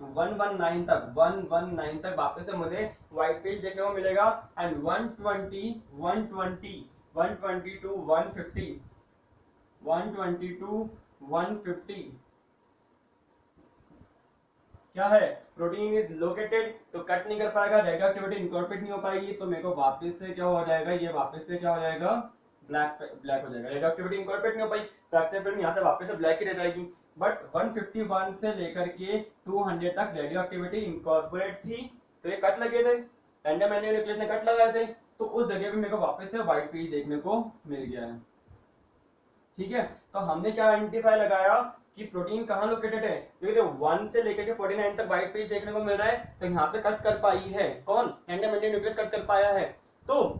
119 तक, 119 तक वापस से मुझे व्हाइट पेज देखने को मिलेगा। एंड 120 टू 150 क्या है, प्रोटीन इज लोकेटेड, तो कट नहीं कर पाएगा, रेडियो एक्टिविटी इनकॉर्पोरेट नहीं हो पाएगी, तो मेरे को वापस से क्या हो जाएगा, ये वापस से क्या हो जाएगा, ब्लैक हो जाएगा, रेडियो एक्टिविटी इनकॉर्पोरेट नहीं हो पाई तो एक्टिव फिल्म यहाँ से वापस से ब्लैक ही रह जाएगी। बट 151 से लेकर के 200 तक रेडियो एक्टिविटी इनकॉर्पोरेट थी, तो ये कट लगे थे, रैंडम एंटी न्यूक्लियस ने कट लगाए थे, तो उस जगह पे मेरे को वापस से व्हाइट पेज देखने को मिल गया है, ठीक है। तो हमने क्या आइडेंटिफाई लगाया कि प्रोटीन कहाँ लोकेटेड है, क्योंकि 1 से लेकर के 49 तक व्हाइट पेज देखने को मिल रहा है, तो यहाँ पे कट कर पाई है कौन, रैंडम एंटी न्यूक्लियस कट कर पाया है। तो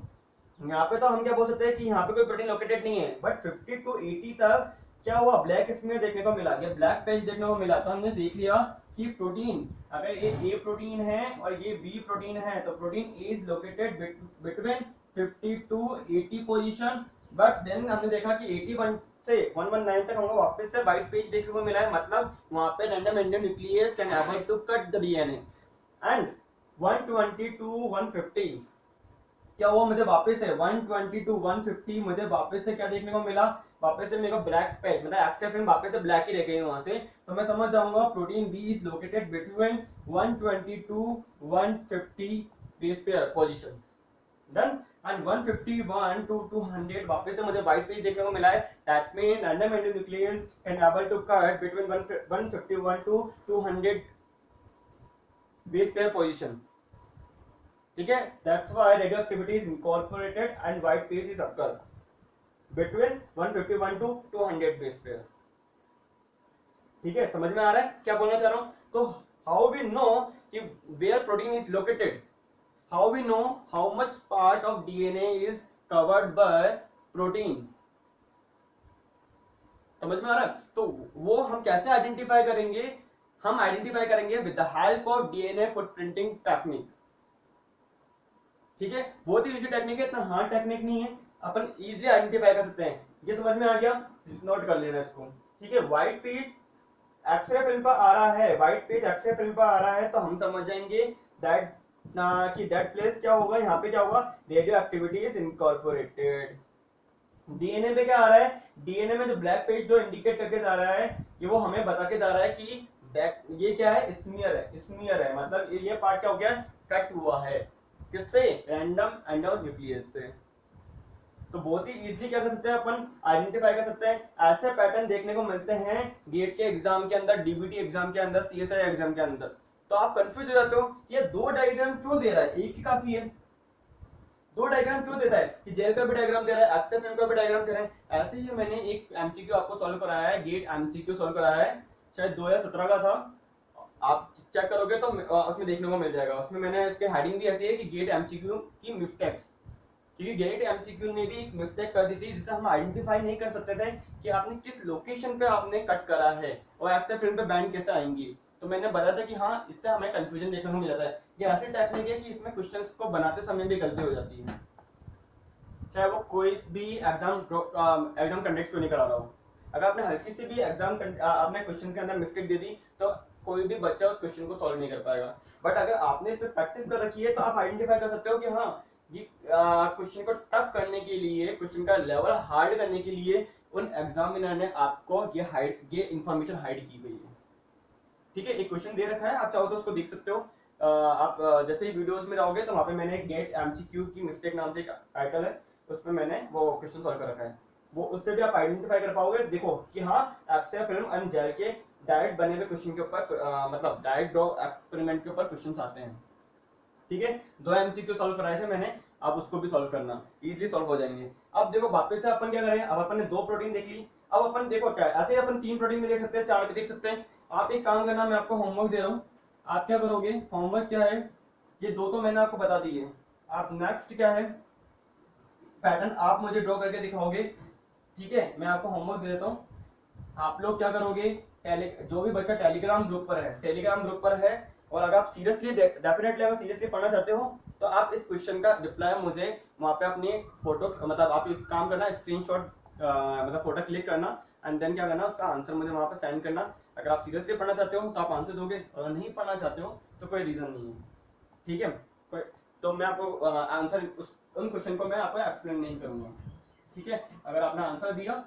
यहाँ पे तो हम क्या बोल सकते हैं कि यहाँ पे कोई प्रोटीन लोकेटेड नहीं है। बट 50 टू 80 तक क्या हुआ, ब्लैक स्मीयर देखने को मिला, ये ब्लैक पेज देखने को मिला, तो हमने देख लिया कि प्रोटीन, अगर ये ए प्रोटीन है और ये बी प्रोटीन है, तो protein A is located between 50 to 80 position. But then हमने देखा कि 81 से 119 तक हमको वापस से व्हाइट पेज देखने को मिला है, मतलब वहां पे random endonuclease can able to cut the DNA. And 120 to 150 क्या हुआ, मुझे वापस से 120 टू 150 मुझे वापस से क्या देखने को मिला, वापस से मेरे को ब्लैक पेज, मतलब एक्स्ट्रा फिल्म वापस से ब्लैक ही रह गई वहां से, तो मैं समझ जाऊंगा protein B is located between 120 to 150 base pair position, done. And 151 to 200 वापस से मुझे व्हाइट पेज देखने को मिला है, that mean random endonuclease can able to cut between 151 to 200 base pair position, ठीक है। That's why radioactivity is incorporated and white page is occur between 151 to 200 base pair, ठीक है। समझ में आ रहा है क्या बोलना चाह रहा हूं। तो हाउ वी नो कि where protein is located, how we know how much part of DNA is covered by protein, समझ में आ रहा है। तो वो हम कैसे आइडेंटिफाई करेंगे, हम आइडेंटिफाई करेंगे with the help of DNA footprinting technique, ठीक है। बहुत ही इजी टेक्निक है, इतना हार्ड टेक्निक नहीं है, अपन इजीली आइडेंटिफाई कर सकते हैं। ये समझ में आ गया, नोट कर लेना इसको, ठीक है। व्हाइट पेज एक्सरे फिल्म पर आ रहा है, व्हाइट पेज एक्सरे फिल्म पर आ रहा है, तो हम समझ जाएंगे दैट कि दैट प्लेस क्या होगा, यहाँ पे क्या होगा, radio activity is incorporated. DNA पे क्या आ रहा है, डीएनए में जो ब्लैक पेज जो इंडिकेट करके जा रहा है, ये वो हमें बता के जा रहा है कि ये क्या है, स्मीयर है, स्मीयर है, मतलब ये पार्ट क्या हो गया, कट हुआ है, किससे, रैंडम एंडो न्यूक्लियस से। तो बहुत ही इजीली क्या कर सकते हैं अपन, आइडेंटिफाई कर सकते हैं। ऐसे पैटर्न देखने को मिलते हैं गेट के एग्जाम के अंदर, डीबीटी एग्जाम के अंदर, सीएसआई एग्जाम के अंदर। तो आप कंफ्यूज हो जाते हो, ये दो डायग्राम क्यों दे रहा है, एक ही काफी है। दो डायग्राम क्यों देता है कि जेल का भी डायग्राम दे रहा है, एक्सेल फिल्म का भी डायग्राम दे रहा है। ऐसे ही मैंने एक एमसीक्यू आपको सॉल्व कराया है, गेट एमसीक्यू सॉल्व कराया है, शायद 2017 का था। आप चेक करोगे तो उसमें देखने को मिल जाएगा। उसमें मैंने उसके हेडिंग भी ऐसी है कि गेट एमसीक्यू की मिस्टेक्स, क्योंकि गेट एमसीक्यू ने भी एक मिस्टेक कर दी थी जिसे हम आइडेंटिफाई नहीं कर सकते थे कि आपने किस लोकेशन पे आपने कट करा है और एक्सेल फिल्म पे बैंड कैसे आएंगी। तो मैंने बताया था कि हाँ, इससे हमें कंफ्यूजन देखने को मिल जाता है। ये ऐसी टेक्निक है कि इसमें क्वेश्चंस को बनाते समय भी गलती हो जाती है, चाहे वो कोई भी एग्जाम कंडक्ट क्यों नहीं करा रहा हो। अगर आपने हल्की सी भी आपने क्वेश्चन के अंदर मिस्टेक दे दी तो कोई भी बच्चा उस क्वेश्चन को सॉल्व नहीं कर पाएगा। बट अगर आपने इस पर प्रैक्टिस कर रखी है तो आप आइडेंटिफाई कर सकते हो कि हाँ, ये क्वेश्चन को टफ करने के लिए, क्वेश्चन का लेवल हार्ड करने के लिए उन एग्जामिनर ने आपको ये इंफॉर्मेशन हाइड की गई है। ठीक है, एक क्वेश्चन दे रखा है, आप चाहो तो उसको देख सकते हो। आप जैसे ही वीडियोस में जाओगे तो वहां पे मैंने गेट एमसीक्यू की मिस्टेक नाम से एक टाइटल है, उसमें मैंने वो क्वेश्चन सॉल्व कर रखा है। वो उससे भी आप आइडेंटिफाई कर पाओगे। देखो कि हाँ, एक्सेल फिल्म एंड जेल के डायरेक्ट बने हुए क्वेश्चन के ऊपर मतलब डायरेक्ट ड्रॉ एक्सपेरिमेंट के ऊपर क्वेश्चन आते हैं। ठीक है, दो एमसीक्यू सॉल्व कराए थे मैंने, अब उसको भी सॉल्व करना, इजीली सॉल्व हो जाएंगे। अब देखो वापस से अपन क्या करें, अब अपन ने दो प्रोटीन देख ली, अब अपन देखो क्या है, ऐसे ही अपन तीन प्रोटीन भी देख सकते हैं, चार भी देख सकते हैं। आप एक काम करना, मैं आपको होमवर्क दे रहा हूँ, आप क्या करोगे, होमवर्क क्या है, ये दो तो मैंने आपको बता दी है। आप नेक्स्ट क्या है, पैटर्न आप मुझे ड्रॉ करके दिखाओगे। ठीक है, मैं आपको होमवर्क दे देता हूँ। आप लोग क्या करोगे, जो भी बच्चा टेलीग्राम ग्रुप पर है, टेलीग्राम ग्रुप पर है, और अगर आप सीरियसली डेफिनेटली अगर सीरियसली पढ़ना चाहते हो तो आप इस क्वेश्चन का रिप्लाई मुझे वहां पे अपनी फोटो, मतलब आप एक काम करना, स्क्रीनशॉट मतलब फोटो क्लिक करना एंड देन क्या करना, उसका आंसर मुझे वहां पे सेंड करना। अगर आप सीरियसली पढ़ना चाहते हो तो आप आंसर दोगे, अगर नहीं पढ़ना चाहते हो तो कोई रीजन नहीं है। ठीक है, तो मैं आपको आंसर उन क्वेश्चन को मैं आपको एक्सप्लेन नहीं करूंगा। ठीक है, अगर आपने आंसर दिया,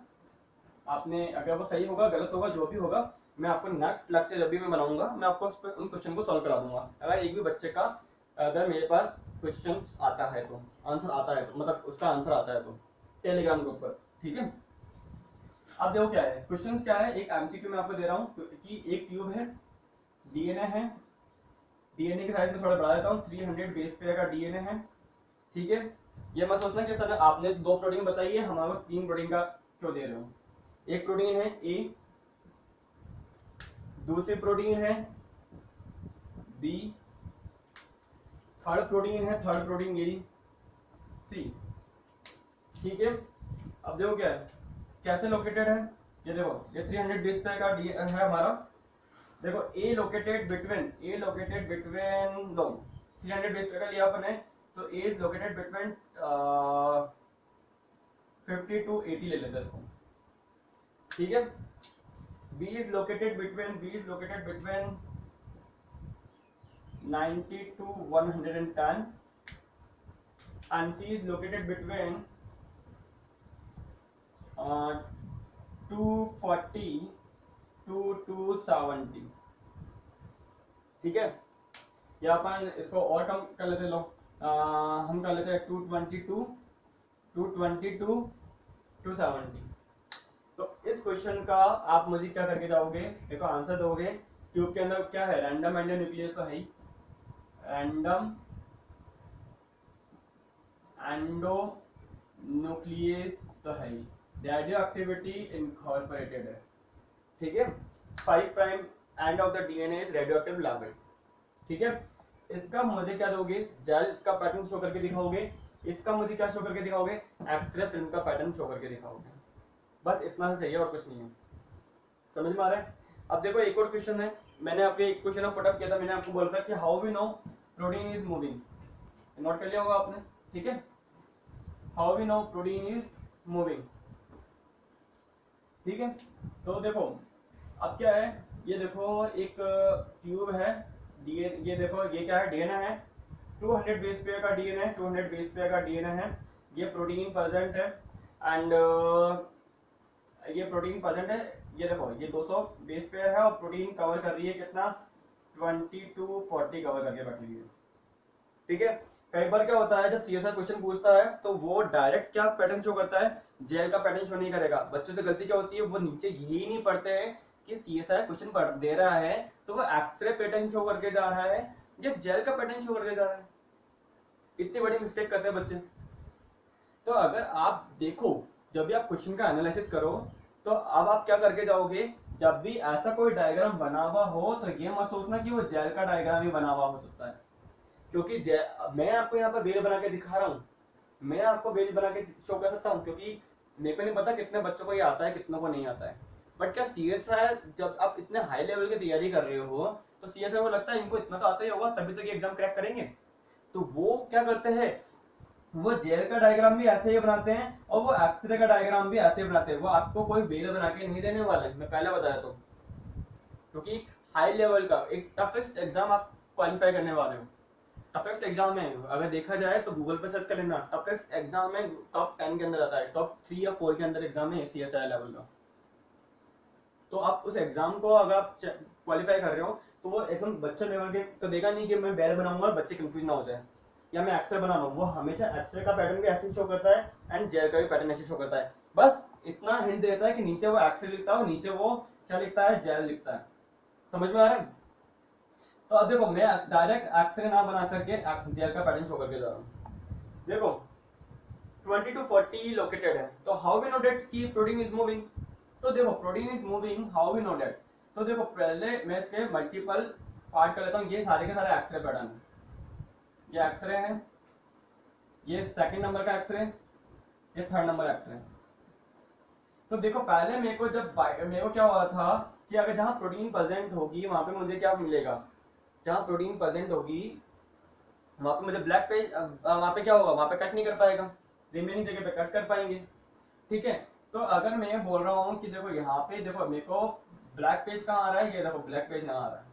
आपने अगर वो सही होगा गलत होगा जो भी होगा, मैं आपको नेक्स्ट लेक्चर जब भी मैं बनाऊंगा मैं आपको उस उन क्वेश्चन को सॉल्व करा दूंगा। अगर एक भी बच्चे का, अगर मेरे पास क्वेश्चन आता है तो, आंसर आता है तो, मतलब उसका आंसर आता है तो टेलीग्राम ग्रुप पर। ठीक है, अब देखो क्या है क्वेश्चन, क्या है, एक एमसीक्यू मैं आपको दे रहा हूँ कि एक ट्यूब है, डीएनए है, डीएनए की साइज में थोड़ा बढ़ा देता हूँ, 300 बेस पेयर का डीएनए है। ठीक है, ये मत सोचना कि सर आपने दो प्रोटीन बताई है, हमारे को तीन प्रोटीन का क्यों दे रहे हो। एक प्रोटीन है ए, दूसरी प्रोटीन है बी, थर्ड प्रोटीन है, थर्ड प्रोटीन ये सी। ठीक है, अब देखो क्या है, कैसे लोकेटेड है, ये देखो, ये 300 बेस पेयर का है हमारा। देखो A located between low 300 base pair का लिया अपन है, तो A is located between 50 to 80 ले लेते हैं इसको। ठीक है, B is located between 90 to 110 and C is located between 240 to 270। ठीक है, या अपन इसको और कम कर लेते, लो हम कर लेते हैं 220 to 270। तो इस क्वेश्चन का आप मुझे क्या करके जाओगे, देखो आंसर दोगे, ट्यूब के अंदर क्या है, रैंडम एंडो न्यूक्लियस तो है ही, रैंडम एंडो न्यूक्लियस तो है ही, रेडियो एक्टिविटी इनकॉर्पोरेटेड है। ठीक है, 5 prime end of the DNA is radioactive label. ठीक है, इसका मुझे क्या दोगे, जेल का पैटर्न शो करके दिखाओगे, इसका मुझे क्या शो करके दिखाओगे, एक्सरे फिल्म का पैटर्न शो करके दिखाओगे। बस इतना से सही है और कुछ नहीं है, समझ में आ रहा है। अब देखो एक और क्वेश्चन है, मैंने आपके एक क्वेश्चन पुटअप किया था, मैंने आपको बोला था कि how we know protein is moving, note कर लिया होगा आपने। ठीक है, how we know protein is moving. ठीक है, तो देखो अब क्या है, ये देखो एक ट्यूब है, डीएनए, ये देखो ये क्या है, डीएनए है, 200 बेस पेयर का डीएनए, 200 बेस पेयर का डीएनए है, ये प्रोटीन प्रेजेंट है एंड ये प्रोटीन प्रेजेंट है, ये देखो ये 200 बेस पेयर है और प्रोटीन कवर कर रही है कितना, 20 to 40 कवर करके रख रही है। ठीक है, कई बार क्या होता है जब सीएसआर क्वेश्चन पूछता है तो वो डायरेक्ट क्या पैटर्न शो करता है, जेल का पैटर्न शो नहीं करेगा। बच्चों से गलती क्या होती है, वो नीचे यही नहीं पढ़ते हैं कि सीएसआर क्वेश्चन दे रहा है तो वो एक्सरे पैटर्न शो करके जा रहा है या जेल का पैटर्न शो करके जा रहा है। इतनी बड़ी मिस्टेक करते हैं बच्चे। तो अगर आप देखो, जब भी आप क्वेश्चन का एनालिसिस करो, तो अब आप क्या करके जाओगे, जब भी ऐसा कोई डायग्राम बना हुआ हो तो ये मत सोचना कि वो जेल का डायग्राम ही बना हुआ हो सकता है, क्योंकि मैं आपको यहाँ पर बेल बना के दिखा रहा हूँ, मैं आपको बेल बना के शो कर सकता हूँ, क्योंकि मेरे को नहीं पता कितने बच्चों को ये आता है, कितनों को नहीं आता है। बट क्या CSR, जब आप इतने हाई लेवल की तैयारी कर रहे हो, तो CSR को लगता है इनको इतना तो आता ही होगा, तभी तो ये एग्जाम क्रैक करेंगे। तो वो क्या करते हैं, वो जेल का डायग्राम भी ऐसे ही बनाते हैं और वो एक्सरे का डायग्राम भी ऐसे ही बनाते हैं। वो आपको कोई बेल बना के नहीं देने वाले, मैं पहले बताया तो, क्योंकि हाई लेवल का एक टफेस्ट एग्जाम आप क्वालिफाई करने वाले हो। टफेस्ट एग्जाम है, अगर देखा जाए तो गूगल पे सर्च कर लेना, टफेस्ट एग्जाम में टॉप 10 के अंदर आता है, टॉप 3 या 4 के अंदर एग्जाम है CSI लेवल का। तो आप उस एग्जाम को अगर आप क्वालिफाई कर रहे हो, तो वो एकदम बच्चे लेवल के तो देगा नहीं कि मैं बेल बनाऊंगा बच्चे कंफ्यूज ना हो जाए, या मैं एक्सरे बना रहा हूँ। वो हमेशा एक्सरे का पैटर्न भी ऐसे शो करता है एंड जेल का भी पैटर्न ऐसे शो करता है। बस इतना हिंट देता है कि नीचे वो एक्सरे लिखता है और नीचे वो क्या लिखता है, जेल लिखता है। समझ में आ रहा है? तो अब देखो, मैं डायरेक्ट एक्सरे ना बना करके जेल का पैटर्न शो करके जा रहा हूँ। देखो 20 to 40 लोकेटेड है, तो हाउ वी नो दैट कि प्रोटीन इज मूविंग। तो देखो protein is moving, how we know that. तो देखो पहले मैं इसके मल्टीपल पार्ट कर लेता हूँ। ये सारे के सारे एक्सरे पैटर्न है, ये एक्सरे है, ये सेकंड नंबर का एक्सरे, ये थर्ड नंबर एक्सरे। तो देखो पहले मेरे को क्या हुआ था कि अगर जहाँ प्रोटीन प्रेजेंट होगी वहां पे मुझे क्या मिलेगा, जहाँ प्रोटीन प्रेजेंट होगी वहां पे मुझे ब्लैक पेज, वहां पे क्या होगा, वहां पे कट नहीं कर पाएगा, रिमेनिंग जगह पे कट कर पाएंगे। ठीक है, तो अगर मैं बोल रहा हूँ कि देखो यहाँ पे देखो मेरे को ब्लैक पेज कहाँ आ रहा है, ये देखो ब्लैक पेज यहाँ आ रहा है,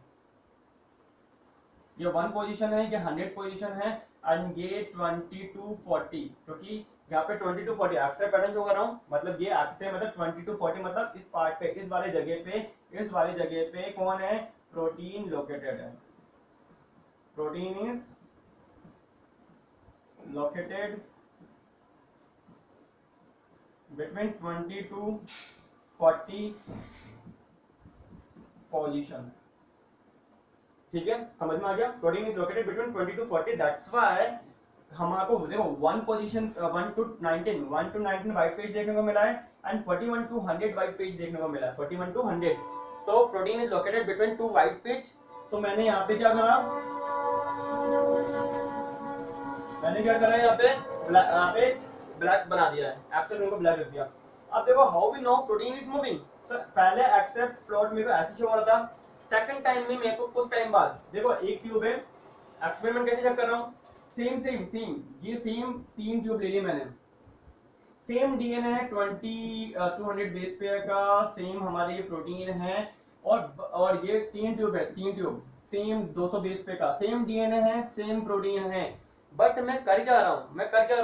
ये 1 पोजीशन है, ये 100 पोजीशन है, एंड ये 20 to 40, क्योंकि यहाँ पे 20 to 40 एक्सरे पैटर्न जो कर रहा हूँ, मतलब ये एक्सरे मतलब 20 to 40 मतलब इस पार्ट पे, इस वाली जगह पे कौन है, प्रोटीन लोकेटेड है। Protein is located between 20 to 40 position। ठीक है, समझ में आ गया? Protein is located between 20 to 40, that's why हमारे देखो 1 पोजीशन 1 to 19 वाइट पेज देखने को मिला है एंड 41 to 100 वाइट पेज देखने को मिला है, 41 to 100। तो protein is located between 2 white page. तो मैंने यहाँ पे क्या करा, यहाँ पे ब्लैक बना दिया है, एक्सेप्ट को ब्लैक रख दिया। अब देखो how we know protein is moving. तो पहले एक्सेप्ट प्लॉट मेरे को ऐसे शो हो रहा था, सेकंड टाइम में मेरे को कुछ टाइम बाद देखो एक ट्यूब है, एक्सपेरिमेंट कैसे चेक कर रहा हूँ, सेम ये सेम 3 ट्यूब ले ली मैंने, सेम डीएनए है 200 बेस पेयर का, सेम हमारे ये प्रोटीन है, और ये 3 ट्यूब है, 3 ट्यूब सेम 200 बेस पेयर का, सेम डीएनए है, सेम प्रोटीन है। बट मैं कर क्या रहा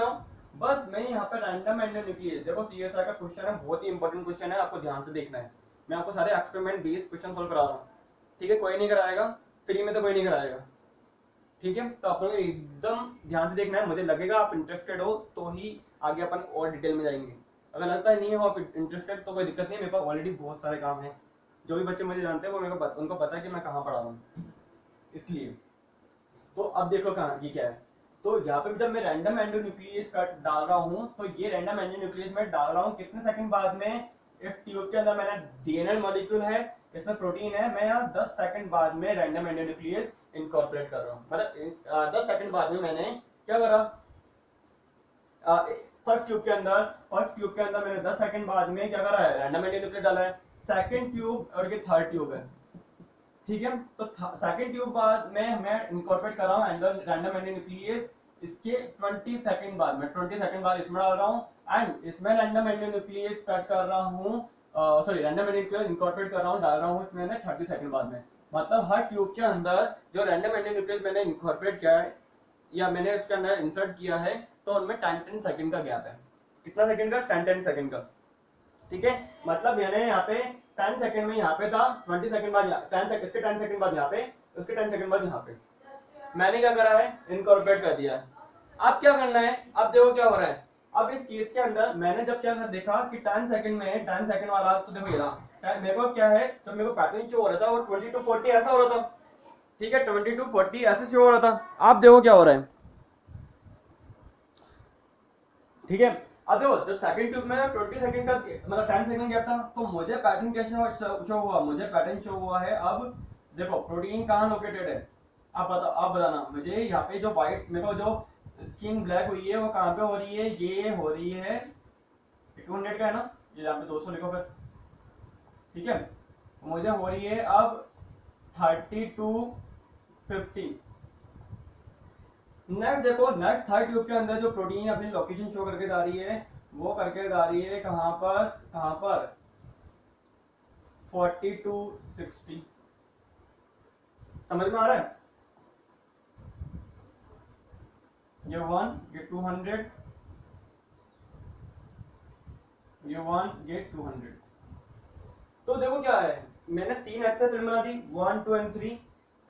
हूँ, बस मैं यहाँ पे रैंडम एंडोन्यूक्लियस, देखो CSI का क्वेश्चन है, बहुत ही इंपॉर्टेंट क्वेश्चन है, आपको ध्यान से देखना है। मैं आपको सारे एक्सपेरिमेंट बेस्ड क्वेश्चन सोल्व करा रहा हूँ, ठीक है? कोई नहीं कराएगा फ्री में, तो कोई नहीं कराएगा, ठीक है? तो आप लोग एकदम ध्यान से देखना है, मुझे लगेगा आप इंटरेस्टेड हो तो ही आगे अपन और डिटेल में जाएंगे। अगर लगता है नहीं हो आप इंटरेस्टेड तो कोई दिक्कत नहीं, मेरे पास ऑलरेडी बहुत सारे काम है। जो भी बच्चे मुझे जानते हैं वो मेरे को उनको पता है कि मैं कहाँ पढ़ा रहा हूँ, इसलिए। तो अब देखो कहाँ ये क्या है, तो यहाँ पे जब मैं रैंडम एंडोन्यूक्लियस का डाल रहा हूँ, तो ये रैंडम एंडोन्यूक्लियस में डाल रहा हूँ कितने सेकंड बाद में, एक ट्यूब के अंदर मैंने डीएनए मॉलिक्यूल है, इसमें प्रोटीन है, मैं यहाँ 10 सेकंड बाद में रैंडम एंडोन्यूक्लियस इनकॉर्पोरेट कर रहा हूँ। मतलब 10 सेकंड बाद में मैंने क्या करा, फर्स्ट ट्यूब के अंदर मैंने 10 सेकंड बाद में क्या करा है, रैंडम एंडोन्यूक्लियस डाला है, सेकंड ट्यूब और ये थर्ड ट्यूब है, ठीक है? तो सेकंड ट्यूब बाद में मैं इनकॉर्पोरेट कर रहा हूँ रैंडम एंडोन्यूक्लियस, इसके 20 सेकंड बाद में 20 सेकंड बाद इसमें डाल रहा हूँ, एंड इसमें रैंडम एंडोन्यूक्लियस कट कर रहा हूँ, सॉरी रैंडम एंडोन्यूक्लियस इनकॉर्पोरेट कर रहा हूँ, डाल रहा हूँ इसमें 30 सेकंड बाद में। मतलब हर ट्यूब के अंदर जो रैंडम एंडोन्यूक्लियस मैंने इनकॉर्पोरेट किया है या मैंने उसके अंदर इंसर्ट किया है, तो उनमें 10 सेकंड का गैप है। कितना सेकंड का, 10 सेकंड का, ठीक है? मतलब मैंने यहाँ पे 10 सेकंड में यहाँ पे था, 20 सेकंड बाद इसके 10 सेकंड बाद यहाँ पे, उसके 10 सेकंड बाद यहाँ पे मैंने क्या करा है, इनकॉर्पोरेट कर दिया है। अब क्या करना है, अब देखो क्या हो रहा है। अब इस केस के अंदर मैंने जब क्या देखा कि 10 सेकंड में 10 सेकंड वाला, तो देखो ये रहा, मेरे को क्या है, जब मेरे को पैटर्न शो हो रहा था वो 20 to 40 ऐसा हो रहा था, ठीक है? 20 to 40 ऐसे शो हो रहा था। आप देखो क्या हो रहा है, ठीक है। अब देखो जब सेकंड ट्यूब में 20 सेकंड का मतलब 10 सेकंड गैप था, तो मुझे पैटर्न कैसे शो हुआ, मुझे पैटर्न शो हुआ है। अब देखो प्रोटीन कहाँ लोकेटेड है, अब बताना मुझे। यहाँ पे जो व्हाइट मेरे को जो स्किन ब्लैक हुई है वो कहाँ पे हो रही है, ये हो रही है 200 का है ना, ये यहाँ पे 200 लिखो फिर, ठीक है। मुझे हो रही है अब 3250। नेक्स्ट देखो, नेक्स्ट थर्ड ट्यूब के अंदर जो प्रोटीन अपनी लोकेशन शो करके जा रही है, वो करके जा रही है कहां पर, 4260। समझ में आ रहा है? ये 1 ये 200, ये 1 ये 200। तो देखो क्या है, मैंने 3 एक्सेस फिल्म बना दी, 1 2 एंड 3।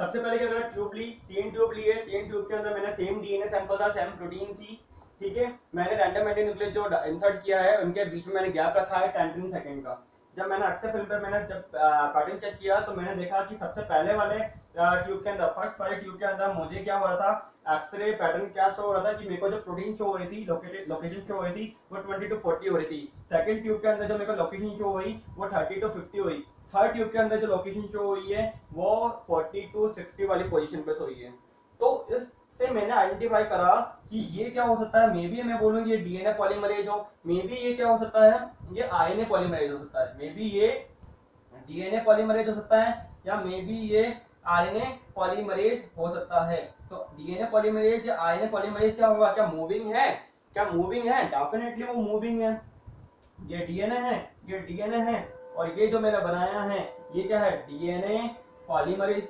सबसे पहले क्या करा, ट्यूब ली, 3 ट्यूब ली है, 3 ट्यूब के अंदर मैंने सेम डीएनए सैंपल था, सेम प्रोटीन थी, ठीक है। मैंने रैंडम एंटीन्यूक्लियस जो इंसर्ट किया है उनके बीच में मैंने गैप रखा है 10 सेकंड का। जब मैंने एक्सेस फिल्म पे मैंने जब पैटर्न चेक किया तो मैंने देखा कि सबसे पहले वाले ट्यूब के अंदर, फर्स्ट वाले ट्यूब के अंदर मुझे क्या हो रहा था, एक्सरे पैटर्न क्या शो हो रहा था कि मेरे को जो प्रोटीन शो हो रही थी, लोकेशन शो हो रही थी वो 20 to 40 हो रही थी। सेकंड ट्यूब के अंदर जो मेरे को लोकेशन शो हुई वो 30 to 50 हुई। थर्ड ट्यूब के अंदर जो लोकेशन शो हुई है वो 40 to 60 वाली पोजीशन पे हुई है। तो इससे मैंने आइडेंटिफाई करा कि ये क्या हो सकता है, मे बी मैं बोलूँ ये डीएनए पॉलीमरेज हो, मे बी ये क्या हो सकता है, ये आरएनए पॉलीमरेज हो सकता है, मे बी ये डीएनए पॉलीमरेज हो सकता है, या मे बी ये आरएनए पॉलीमरेज हो सकता है। तो डीएनए पॉलीमरेज या आरएनए पॉलीमरेज क्या होगा, क्या मूविंग है, क्या मूविंग है, डेफिनेटली वो मूविंग है। ये डीएनए है, ये डीएनए है, और ये जो मैंने बनाया है ये क्या है, डीएनए पॉलीमरेज।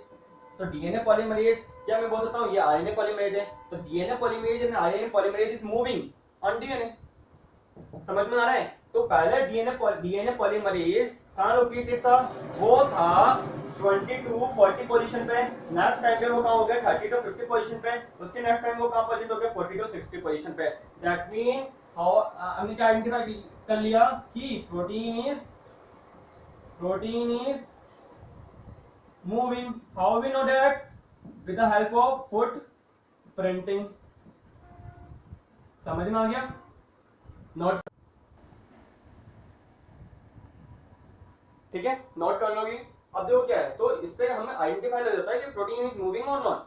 तो डीएनए पॉलीमरेज क्या मैं बोल सकता हूँ ये आरएनए पॉलीमरेज है। तो DNA polymerase and RNA polymerase is moving on DNA. समझ में आ रहा है? तो पहले डीएनए पॉलीमरेज कहाँ लोकेटेड था, वो था 20 to 40 पोजीशन पे। नेक्स्ट टाइम पे वो कहाँ हो गया 30 to 50 पोजीशन पे। उसके नेक्स्ट टाइम वो कहाँ पोजीशन हो गया 40 to 60 पोजीशन पे। दैट मीन हाउ हमने क्या आइडेंटिफाई कर लिया कि protein is moving. How we know that? With the help of footprinting. समझ में आ गया? नोट, ठीक है, नोट कर लोगे। अब देखो क्या है, तो इससे हमें आइडेंटिफाई हो जाता है कि प्रोटीन इज मूविंग और नॉट।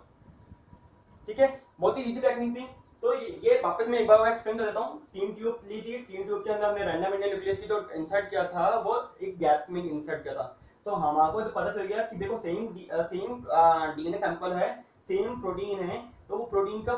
ठीक है, बहुत ही इजी टेक्निक थी। तो ये वापस मैं एक बार एक्सप्लेन कर देता हूँ। 3 ट्यूब ली थी, 3 ट्यूब के अंदर हमने रैंडम इंडियन न्यूक्लियस की जो इंसर्ट किया था वो एक गैप में इंसर्ट किया था। तो हमारे तो पता चल गया कि देखो सेम डीएनए सैंपल है, सेम प्रोटीन है, तो वो प्रोटीन का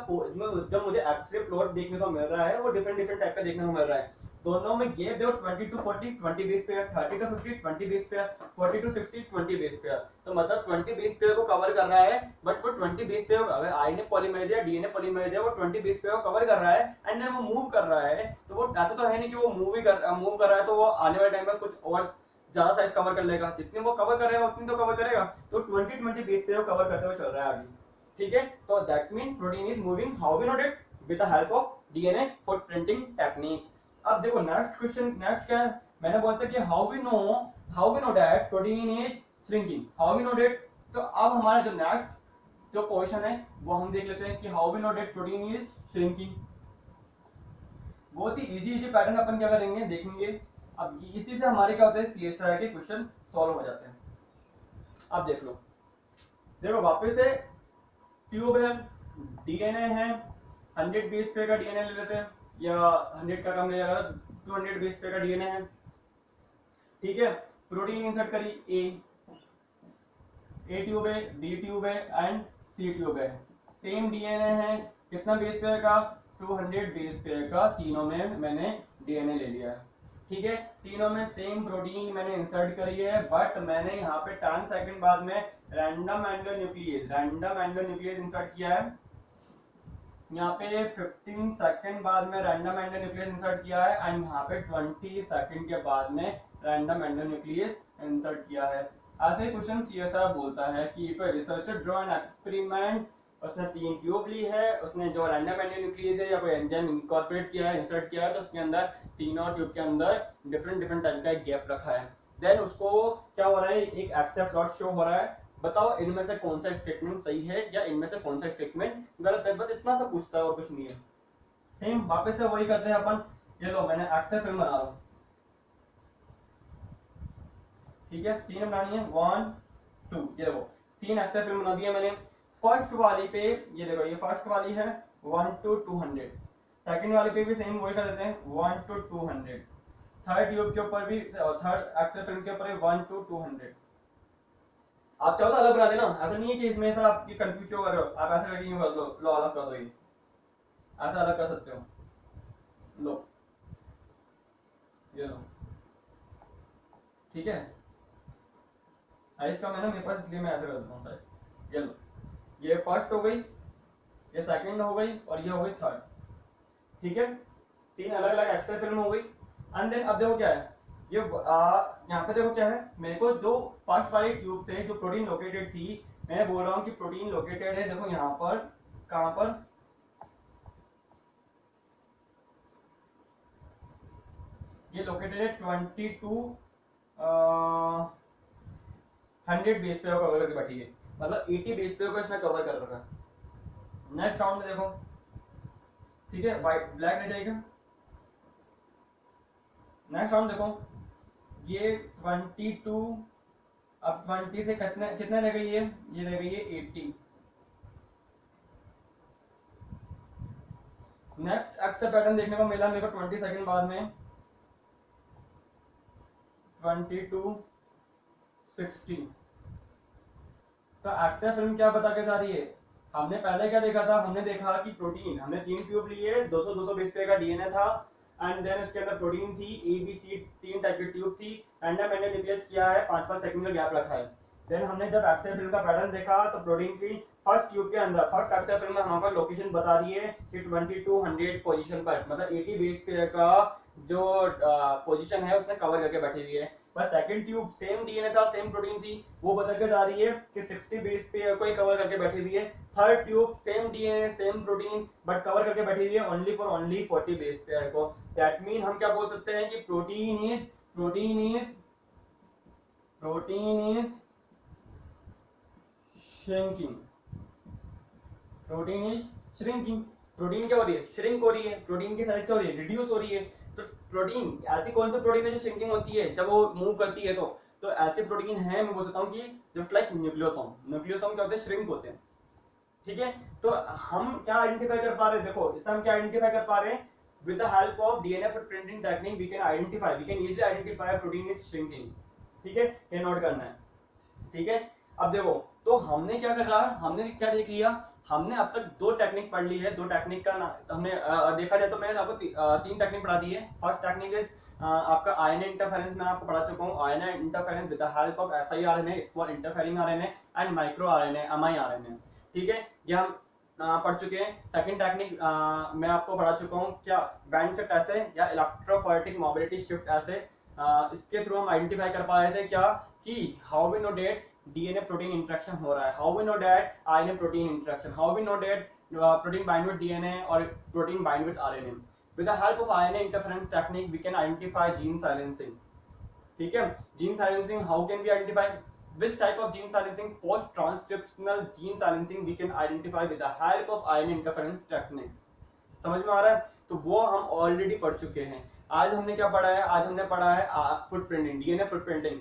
जब मुझे एक्सरे प्लॉट देखने को मिल रहा है वो डिफरेंट डिफरेंट टाइप का देखने को मिल रहा है। दोनों में गैप देखो 20 to 40 20 base pair, 30 to 50 20 base pair, 40 to 60 20 base pair. तो मतलब 20 बेस पेयर को कवर कर रहा है, बट वो 20 बेस पेयर अगर आरएनए पॉलीमरेज या डीएनए पॉलीमरेज है वो 20 बेस पेयर को कवर कर रहा है एंड देन वो मूव कर रहा है। तो वो ऐसा तो है नहीं कि वो मूव कर रहा है तो वो आने वाले टाइम में कुछ और ज्यादा साइज कवर कर लेगा, जितने वो कवर करेगा उतनी तो कवर करेगा। तो 20 बेस पेयर को कवर करते हुए चल रहा है आगे। ठीक है, तो that mean protein is moving. How we know it? With the help of DNA footprinting technique. अब देखो नेक्स्ट क्वेश्चन, नेक्स्ट क्या है, मैंने बोला था कि how we know that protein is shrinking, how we know that. तो अब हमारा जो नेक्स्ट जो क्वेश्चन है वो हम देख लेते हैं कि how we know that protein is shrinking. बहुत ही इजी पैटर्न अपन क्या करेंगे देखेंगे। अब इसी से हमारे क्या होता है सीएसआई के क्वेश्चन सॉल्व हो जाते हैं। अब देख लो, देखो वापस से ट्यूब है, डीएनए है, 100 बेस पेयर का डीएनए ले लेते हैं, या 100 का कम ले जाएगा, 200 बेस पेयर का डीएनए है। ठीक है, प्रोटीन इंसर्ट करी, ए ट्यूब है, बी ट्यूब है एंड सी ट्यूब है। सेम डीएनए है, कितना बेस पेयर का, 200 बेस पेयर का। तीनों में मैंने डीएनए ले लिया है। ठीक है, तीनों में सेम प्रोटीन मैंने इंसर्ट करी है, बट मैंने यहाँ पे 10 सेकंड बाद में रैंडम एंडोन्यूक्लियस इंसर्ट किया है। यहाँ पे 15 सेकंड बाद में रैंडम एंडोन्यूक्लियस इंसर्ट किया है एंड यहाँ पे 20 सेकंड के बाद में रैंडम एंडोन्यूक्लियस इंसर्ट किया है। ऐसे क्वेश्चन सीएसआर बोलता है कि if a researcher draw an experiment, उसने 3 ट्यूब ली है, उसने जो रैंडम एंडोन्यूक्लियस है या कोई एंजाइम इनकॉर्पोरेट किया है, इंसर्ट किया है, तो उसके अंदर तीनों ट्यूब के अंदर डिफरेंट टाइप का एक गैप रखा है। देन उसको क्या हो रहा है, एक एक्सेप्ट प्लॉट शो हो रहा है। बताओ इनमें से कौन सा स्टेटमेंट सही है या इनमें से कौन सा स्टेटमेंट गलत है, बस इतना सा पूछता है और कुछ नहीं है। सेम वापस से वही करते हैं अपन ये लो मैंने एक्सेल फिल्म बना रहा हूँ, ठीक है, 3 बनानी है, 1 2, ये देखो 3 एक्सेल फिल्म बना दी है मैंने। फर्स्ट वाली पे ये देखो, ये फर्स्ट वाली है 1 to 200, सेकंड वाली पे भी सेम वही कर देते हैं 1 to 200, थर्ड ट्यूब के ऊपर भी, थर्ड एक्सेल फिल्म के ऊपर भी 1 to 200। आप चाहो तो अलग बना देना, ऐसा नहीं है कि इसमें सर आप कंफ्यूज क्यों कर रहे हो, आप ऐसा करके यूं कर लो अलग कर दो, ये ऐसा अलग कर सकते हो, लो ये लो, ठीक है। इसका मैंने मेरे पास, इसलिए मैं ऐसे कर देता हूँ सर, ये लो, ये फर्स्ट हो गई, ये सेकंड हो गई और ये हो गई थर्ड, ठीक है, 3 अलग अलग एक्सेल फिल्म हो गई। एंड देन अब देखो क्या है, ये यहाँ पे देखो क्या है, मेरे को जो फर्स्ट वाली ट्यूब से जो प्रोटीन लोकेटेड थी, मैं बोल रहा हूँ कि प्रोटीन लोकेटेड है, देखो यहाँ पर, कहाँ पर, ये लोकेटेड है 22 100 बेस पे कवर करके बैठी है, मतलब 80 बेस पे को इसने कवर कर रखा है। नेक्स्ट राउंड में देखो, ठीक है, वाइट ब्लैक रह जाएगा। नेक्स्ट राउंड देखो, ये 22, अब 20 से कितने कितने रह गई है, ये रह गई है 80। नेक्स्ट एक्सेल पैटर्न देखने को मिला मेरे को 20 सेकंड बाद में 22 60। तो एक्सेल फिल्म क्या बता के जा रही है, हमने पहले क्या देखा था, हमने देखा कि प्रोटीन, हमने 3 ट्यूब लिए, 200 बेस पे का डीएनए था, एंड देन उसके अंदर प्रोटीन थी ए बी सी, 3 टाइप की ट्यूब थी, एंड मैंने रिप्लेस किया है, 5-5 सेकंड का गैप रखा है। देन हमने जब एक्सेल फिल्म का पैटर्न देखा तो प्रोटीन की फर्स्ट ट्यूब के अंदर, फर्स्ट एक्सेल फिल्म में हमारे लोकेशन बता रही है कि 2200 पोजीशन पर, मतलब 80 बेस पे का जो पोजीशन है उसने कवर करके बैठी हुई है। पर सेकंड ट्यूब सेम डीएनए था, सेम प्रोटीन थी, वो बदल के जा रही है कि 60 बेस पे कोई कवर करके बैठी हुई है। Third tube same DNA same protein but cover करके बैठी हुई है only for only 40 base pair को। दैट मीन हम क्या बोल सकते हैं कि protein is shrinking, protein is shrinking. Protein क्या हो रही है, श्रिंक हो रही है, प्रोटीन की साइज क्या हो रही है, रिड्यूस हो रही है। तो प्रोटीन ऐसी कौन सी प्रोटीन है जो श्रिंकिंग होती है जब वो मूव करती है, तो ऐसे प्रोटीन है, मैं बोल सकता हूँ कि जस्ट लाइक न्यूक्लियोसोम, न्यूक्लियोसोम क्या होते हैं, श्रिंक होते हैं, ठीक है। तो हम क्या आइडेंटिफाई कर पा रहे हैं, देखो इससे हम क्या आइडेंटिफाई कर पा रहे हैं, with the help of DNA footprinting technique we can easily identify a protein is shrinking, ठीक है, ये नोट करना है, ठीक है। अब देखो, तो हमने क्या कर रहा है, हमने क्या देख लिया, हमने अब तक 2 टेक्निक पढ़ ली है, 2 टेक्निक का हमने देखा जाए तो मैंने आपको 3 टेक्निक पढ़ा दी है। फर्स्ट टेक्निक इज आपका आरएनए इंटरफेरेंस, मैं आपको पढ़ा चुका हूँ, RNA interference with the help of siRNA, small interfering RNA and micro RNA, miRNA, ठीक है, ये हम पढ़ चुके हैं। सेकंड टेक्निक मैं आपको पढ़ा चुका हूँ, क्या बैंड शिफ्ट ऐसे या इलेक्ट्रोफोरेटिक मोबिलिटी शिफ्ट ऐसे, इसके थ्रू हम आइडेंटिफाई कर पा रहे थे क्या कि how we know that DNA protein interaction हो रहा है, how we know that RNA protein interaction, how we know that protein bind with DNA और protein bind with RNA. With the help of RNA interference technique we can identify gene silencing, ठीक है। Gene silencing, how can we identify which type of gene silencing, post transcriptional gene silencing we can identify with the help of ion interference technique, समझ में आ रहा है। तो वो हम already पढ़ चुके हैं। आज हमने क्या पढ़ा है, आज हमने पढ़ा है footprinting, DNA footprinting.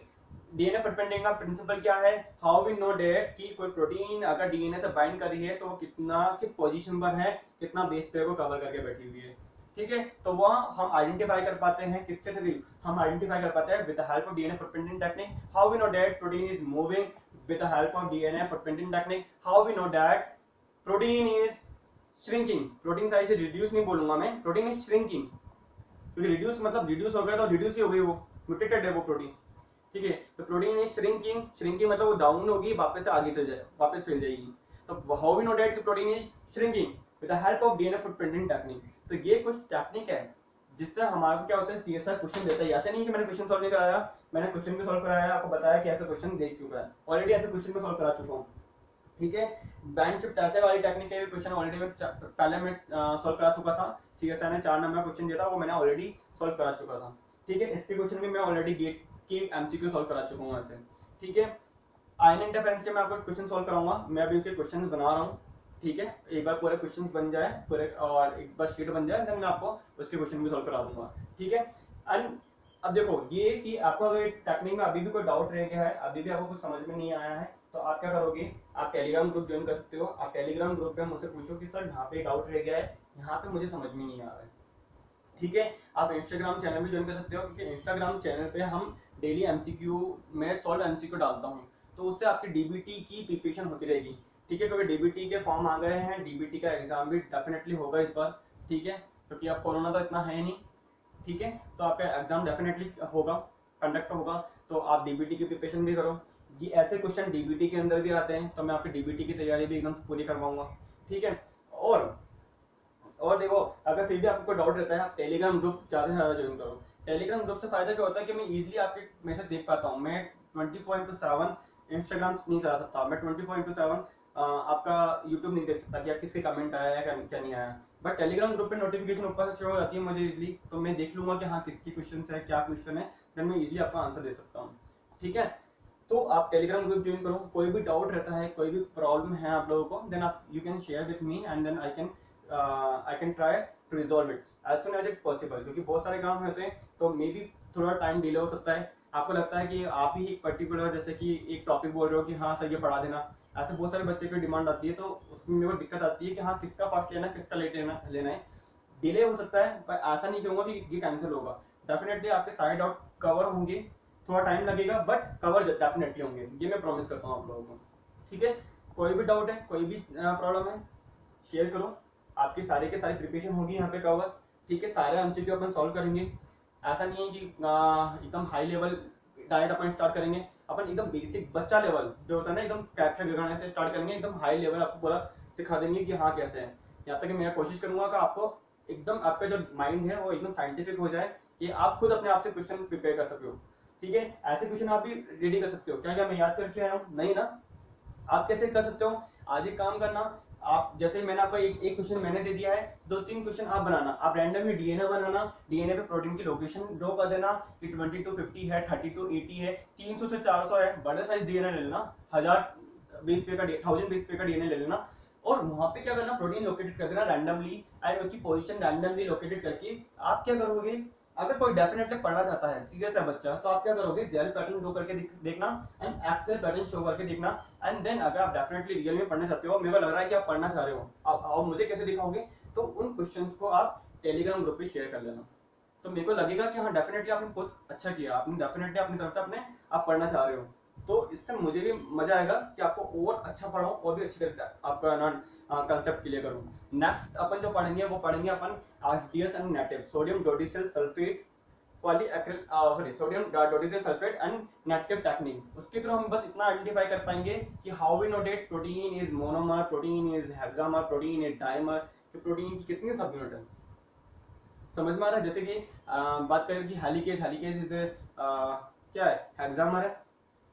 DNA footprinting का प्रिंसिपल क्या है, हाउ वी नो डेट कि कोई प्रोटीन अगर डीएनए से बाइंड कर रही है तो वो कितना किस पोजीशन पर है, कितना बेस पेयर को कवर करके बैठी हुई है, ठीक है। तो वह हम आइडेंटिफाई कर पाते हैं किसके थ्रू, हम आइडेंटिफाई कर पाते हैं with the help of DNA footprinting technique. How we know that protein is moving with the help of DNA footprinting technique. How we know that protein is shrinking, protein size से reduce नहीं बोलूंगा मैं, protein is shrinking, क्योंकि reduce मतलब reduce हो गया तो reduce ही हो गई, वो म्यूटेटेड है वो प्रोटीन, ठीक है। तो प्रोटीन इज श्रिंकिंग, श्रिंकिंग मतलब वो डाउन होगी, वापस से आगे चल जाए, वापस फैल जाएगी। तो हाउ वी नो दैट कि protein is shrinking with the help of DNA footprinting technique. तो ये कुछ टेक्निक है जिससे हमारे को क्या होता है, सीएसआर क्वेश्चन देता है। ऐसे नहीं कि मैंने क्वेश्चन सॉल्व नहीं कराया, मैंने क्वेश्चन भी सॉल्व कराया, आपको बताया कि ऐसे क्वेश्चन देख चुका है ऑलरेडी, ऐसे क्वेश्चन भी सॉल्व करा चुका हूँ, ठीक है। बैंड शिफ्ट ऐसे वाली टेक्निक के क्वेश्चन ऑलरेडी मैं पहले मैं सॉल्व करा चुका था, सीएसआर ने 4 नंबर क्वेश्चन दिया था, वो मैंने ऑलरेडी सॉल्व करा चुका था, ठीक है। इसके क्वेश्चन भी मैं ऑलरेडी गेट के एमसीक्यू सॉल्व करा चुका हूँ ऐसे, ठीक है। आयन इंटरफेरेंस के मैं आपको क्वेश्चन सॉल्व कराऊंगा, मैं अभी उनके क्वेश्चन बना रहा हूँ, ठीक है, एक बार पूरे क्वेश्चन बन जाए पूरे और एक बार शीट बन जाए, देन मैं आपको उसके क्वेश्चन भी सॉल्व करा दूंगा। ठीक है, एंड अब देखो ये कि आपको अगर टेक्निक में अभी भी कोई डाउट रह गया है, अभी भी आपको कुछ समझ में नहीं आया है, तो आप क्या करोगे, आप टेलीग्राम ग्रुप ज्वाइन कर सकते हो। आप टेलीग्राम ग्रुप पे मुझसे पूछो कि सर यहाँ पे डाउट रह गया है, यहाँ पे मुझे समझ में नहीं आ रहा है। ठीक है, आप इंस्टाग्राम चैनल भी ज्वाइन कर सकते हो, क्योंकि इंस्टाग्राम चैनल पे हम डेली एमसीक्यू में सॉल्व एमसीक्यू डालता हूँ, तो उससे आपकी डीबीटी की प्रिपरेशन होती रहेगी। ठीक है, क्योंकि डीबीटी के फॉर्म आ गए हैं, डीबीटी का एग्जाम भी डेफिनेटली होगा इस बार। ठीक है, क्योंकि अब कोरोना तो इतना है नहीं। ठीक है, तो आपका एग्जाम डेफिनेटली होगा, कंडक्ट होगा, तो आप डीबीटी की प्रिपरेशन भी करो। ये ऐसे क्वेश्चन डीबीटी के अंदर भी आते हैं, तो मैं आपकी डीबीटी की तैयारी भी एकदम पूरी करवाऊंगा। ठीक है, और देखो, अगर फिर भी आपको डाउट रहता है, आप टेलीग्राम ग्रुप ज़्यादा से ज़्यादा ज्वाइन करो। टेलीग्राम ग्रुप से फायदा क्या होता है कि मैं इजीली आपके मैसेज देख पाता हूँ। मैं 24/7 इंस्टाग्राम नहीं चला सकता, मैं 24/7 आपका यूट्यूब नहीं देख सकता कि आप किसके कमेंट आया है क्या नहीं आया। बट टेलीग्राम ग्रुप पे नोटिफिकेशन ऊपर से शो हो जाती है मुझे इजीली, तो मैं देख लूंगा कि हाँ किसकी क्वेश्चन है, क्या क्वेश्चन है, देन मैं इजीली आपका आंसर दे सकता हूँ। ठीक है, तो आप टेलीग्राम ग्रुप ज्वाइन करो। कोई भी डाउट रहता है, कोई भी प्रॉब्लम है आप लोगों को, देन आप you can share with me and then I can try to resolve it as soon as it possible. क्योंकि बहुत सारे काम होते हैं, तो मे बी थोड़ा टाइम डिले हो सकता है। आपको लगता है कि आप ही एक पर्टिकुलर जैसे कि एक टॉपिक बोल रहे हो कि हाँ सर ये पढ़ा देना, ऐसे बहुत सारे बच्चे की डिमांड आती है, तो उसमें मेरे को दिक्कत आती है कि हाँ किसका फर्स्ट लेना है, किसका लेट लेना है। डिले हो सकता है, पर ऐसा नहीं कहूँगा कि ये कैंसिल होगा। डेफिनेटली आपके सारे डाउट कवर होंगे, थोड़ा टाइम लगेगा बट कवर डेफिनेटली होंगे, ये मैं प्रॉमिस करता हूँ आप लोगों को। ठीक है, कोई भी डाउट है, कोई भी प्रॉब्लम है, शेयर करो। आपकी सारी के सारी प्रिपरेशन होगी यहाँ पे कवर। ठीक है, सारे एमसीक्यू अपन सॉल्व करेंगे। ऐसा नहीं है कि एकदम हाई लेवल डायरेक्ट अपन स्टार्ट करेंगे, अपन एकदम बेसिक बच्चा लेवल जो होता है ना, एकदम कैप्चा गिराने से स्टार्ट करेंगे, एकदम हाई लेवल आपको पूरा सिखा देंगे कि हाँ कैसे है। यहाँ तक कि मैं कोशिश करूंगा कि आपको एकदम आपका जो माइंड है वो एकदम साइंटिफिक हो जाए, कि आप खुद अपने आप से क्वेश्चन प्रिपेयर कर सको। ठीक है, ऐसे क्वेश्चन आप भी रेडी कर सकते हो। क्या क्या मैं याद करके आया हूँ? नहीं ना, आप कैसे कर सकते हो? आज एक काम करना, आप जैसे मैंने आपको एक क्वेश्चन मैंने दे दिया है, 2-3 क्वेश्चन आप बनाना। आप रैंडमली डीएनए बनाना, डीएनए पे प्रोटीन की लोकेशन ड्रॉ कर देना कि 20 to 50 है, 30 to 80 है, 300 से 400 है। बड़ा साइज डीएनए ले लेना, 1000 बेस पे का 1000 बेस पे का डीएनए ले लेना, और वहां पे क्या करना, प्रोटीन लोकेटेड कर देना रैंडमली, एंड उसकी पोजीशन रैंडमली लोकेटेड करके आप क्या करोगे, अगर कोई डेफिनेटली पढ़ना चाहता है, सीरियस है बच्चा, तो आप क्या करोगे, जेल पैटर्न शो करके देखना एंड एक्सेल पैटर्न शो करके देखना, एंड देन अगर आप डेफिनेटली रियल में पढ़ना चाहते हो, मेरे को लग रहा है कि आप पढ़ना चाह रहे हो, आप मुझे कैसे दिखाओगे, तो उन क्वेश्चंस को आप टेलीग्राम ग्रुप पे शेयर कर लेना। तो मेरे को लगेगा कि हाँ डेफिनेटली आपने बहुत अच्छा किया, आपने डेफिनेटली अपनी तरफ से अपने आप पढ़ना चाह रहे हो, तो इससे मुझे भी मजा आएगा कि आपको और अच्छा पढ़ाऊं और भी अच्छी तरीके आपका ना कंसेप्ट क्लियर करूं। नेक्स्ट अपन जो पढ़ेंगे वो पढ़ेंगे अपन RDS and native, sodium dodecyl sulphate sodium dodecyl sulphate and native technique. उसके थ्रू हम बस इतना आइडेंटिफाई कर पाएंगे कि how we know that protein is monomer, protein is hexamer, protein is dimer, कि प्रोटीन की कितनी सब यूनिट है। समझ में आ रहा है? जैसे कि बात करें कि हेलिकेज इज क्या है, हेक्सामर है,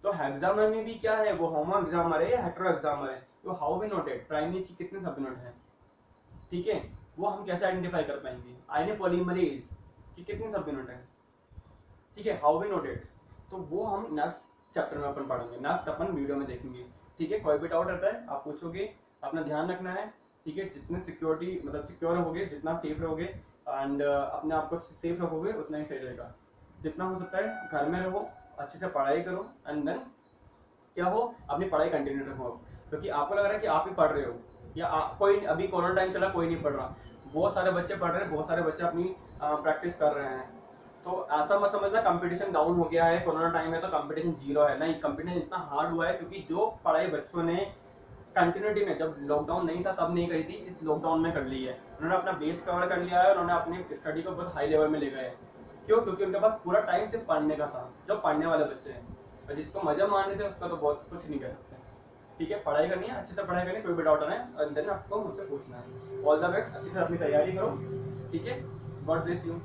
तो हेक्सामर में भी क्या है, वो होमो हेक्सामर है या हेटेरो हेक्सामर है, तो how we know that primary की कितने सब यूनिट है। ठीक है, वो हम कैसे आइडेंटिफाई कर पाएंगे, आईने पॉलीमरेज की कितनी सब यूनिट है। ठीक है, हाउ वी नो डेट, तो वो हम नेक्स्ट चैप्टर में अपन पढ़ेंगे, नेक्स्ट अपन वीडियो में देखेंगे। ठीक है, कोई भी डाउट रहता है आप पूछोगे, अपना ध्यान रखना है। ठीक है, जितने सिक्योरिटी मतलब सिक्योर रहोगे, जितना सेफ रहोगे एंड अपने आप को सेफ रखोगे, उतना ही सही रहेगा। जितना हो सकता है घर में रहो, अच्छे से पढ़ाई करो, एंड देन क्या हो, अपनी पढ़ाई कंटिन्यू रखो। क्योंकि आपको लग रहा है कि आप ही पढ़ रहे हो, या कोई अभी कोरोना टाइम चला कोई नहीं पढ़ रहा, बहुत सारे बच्चे पढ़ रहे हैं, बहुत सारे बच्चे अपनी प्रैक्टिस कर रहे हैं। तो ऐसा मत समझना कंपटीशन डाउन हो गया है, कोरोना टाइम है तो कंपटीशन जीरो है, नहीं, कंपटीशन इतना हार्ड हुआ है, क्योंकि जो पढ़ाई बच्चों ने कंटिन्यूटी में, जब लॉकडाउन नहीं था तब नहीं करी थी, इस लॉकडाउन में कर ली है। उन्होंने अपना बेस कवर कर लिया है, उन्होंने अपनी स्टडी को बहुत हाई लेवल में ले गए। क्यों? क्योंकि उनके पास पूरा टाइम सिर्फ पढ़ने का था, जो पढ़ने वाले बच्चे हैं, और जिसको मजा मारने थे उसका तो बहुत कुछ नहीं कह सकते। ठीक है, पढ़ाई करनी है, अच्छे से पढ़ाई करनी है, कोई भी डाउट आना है और देन आपको मुझसे पूछना है। ऑल द बेस्ट, अच्छे से अपनी तैयारी करो। ठीक है, गॉड ब्लेस यू।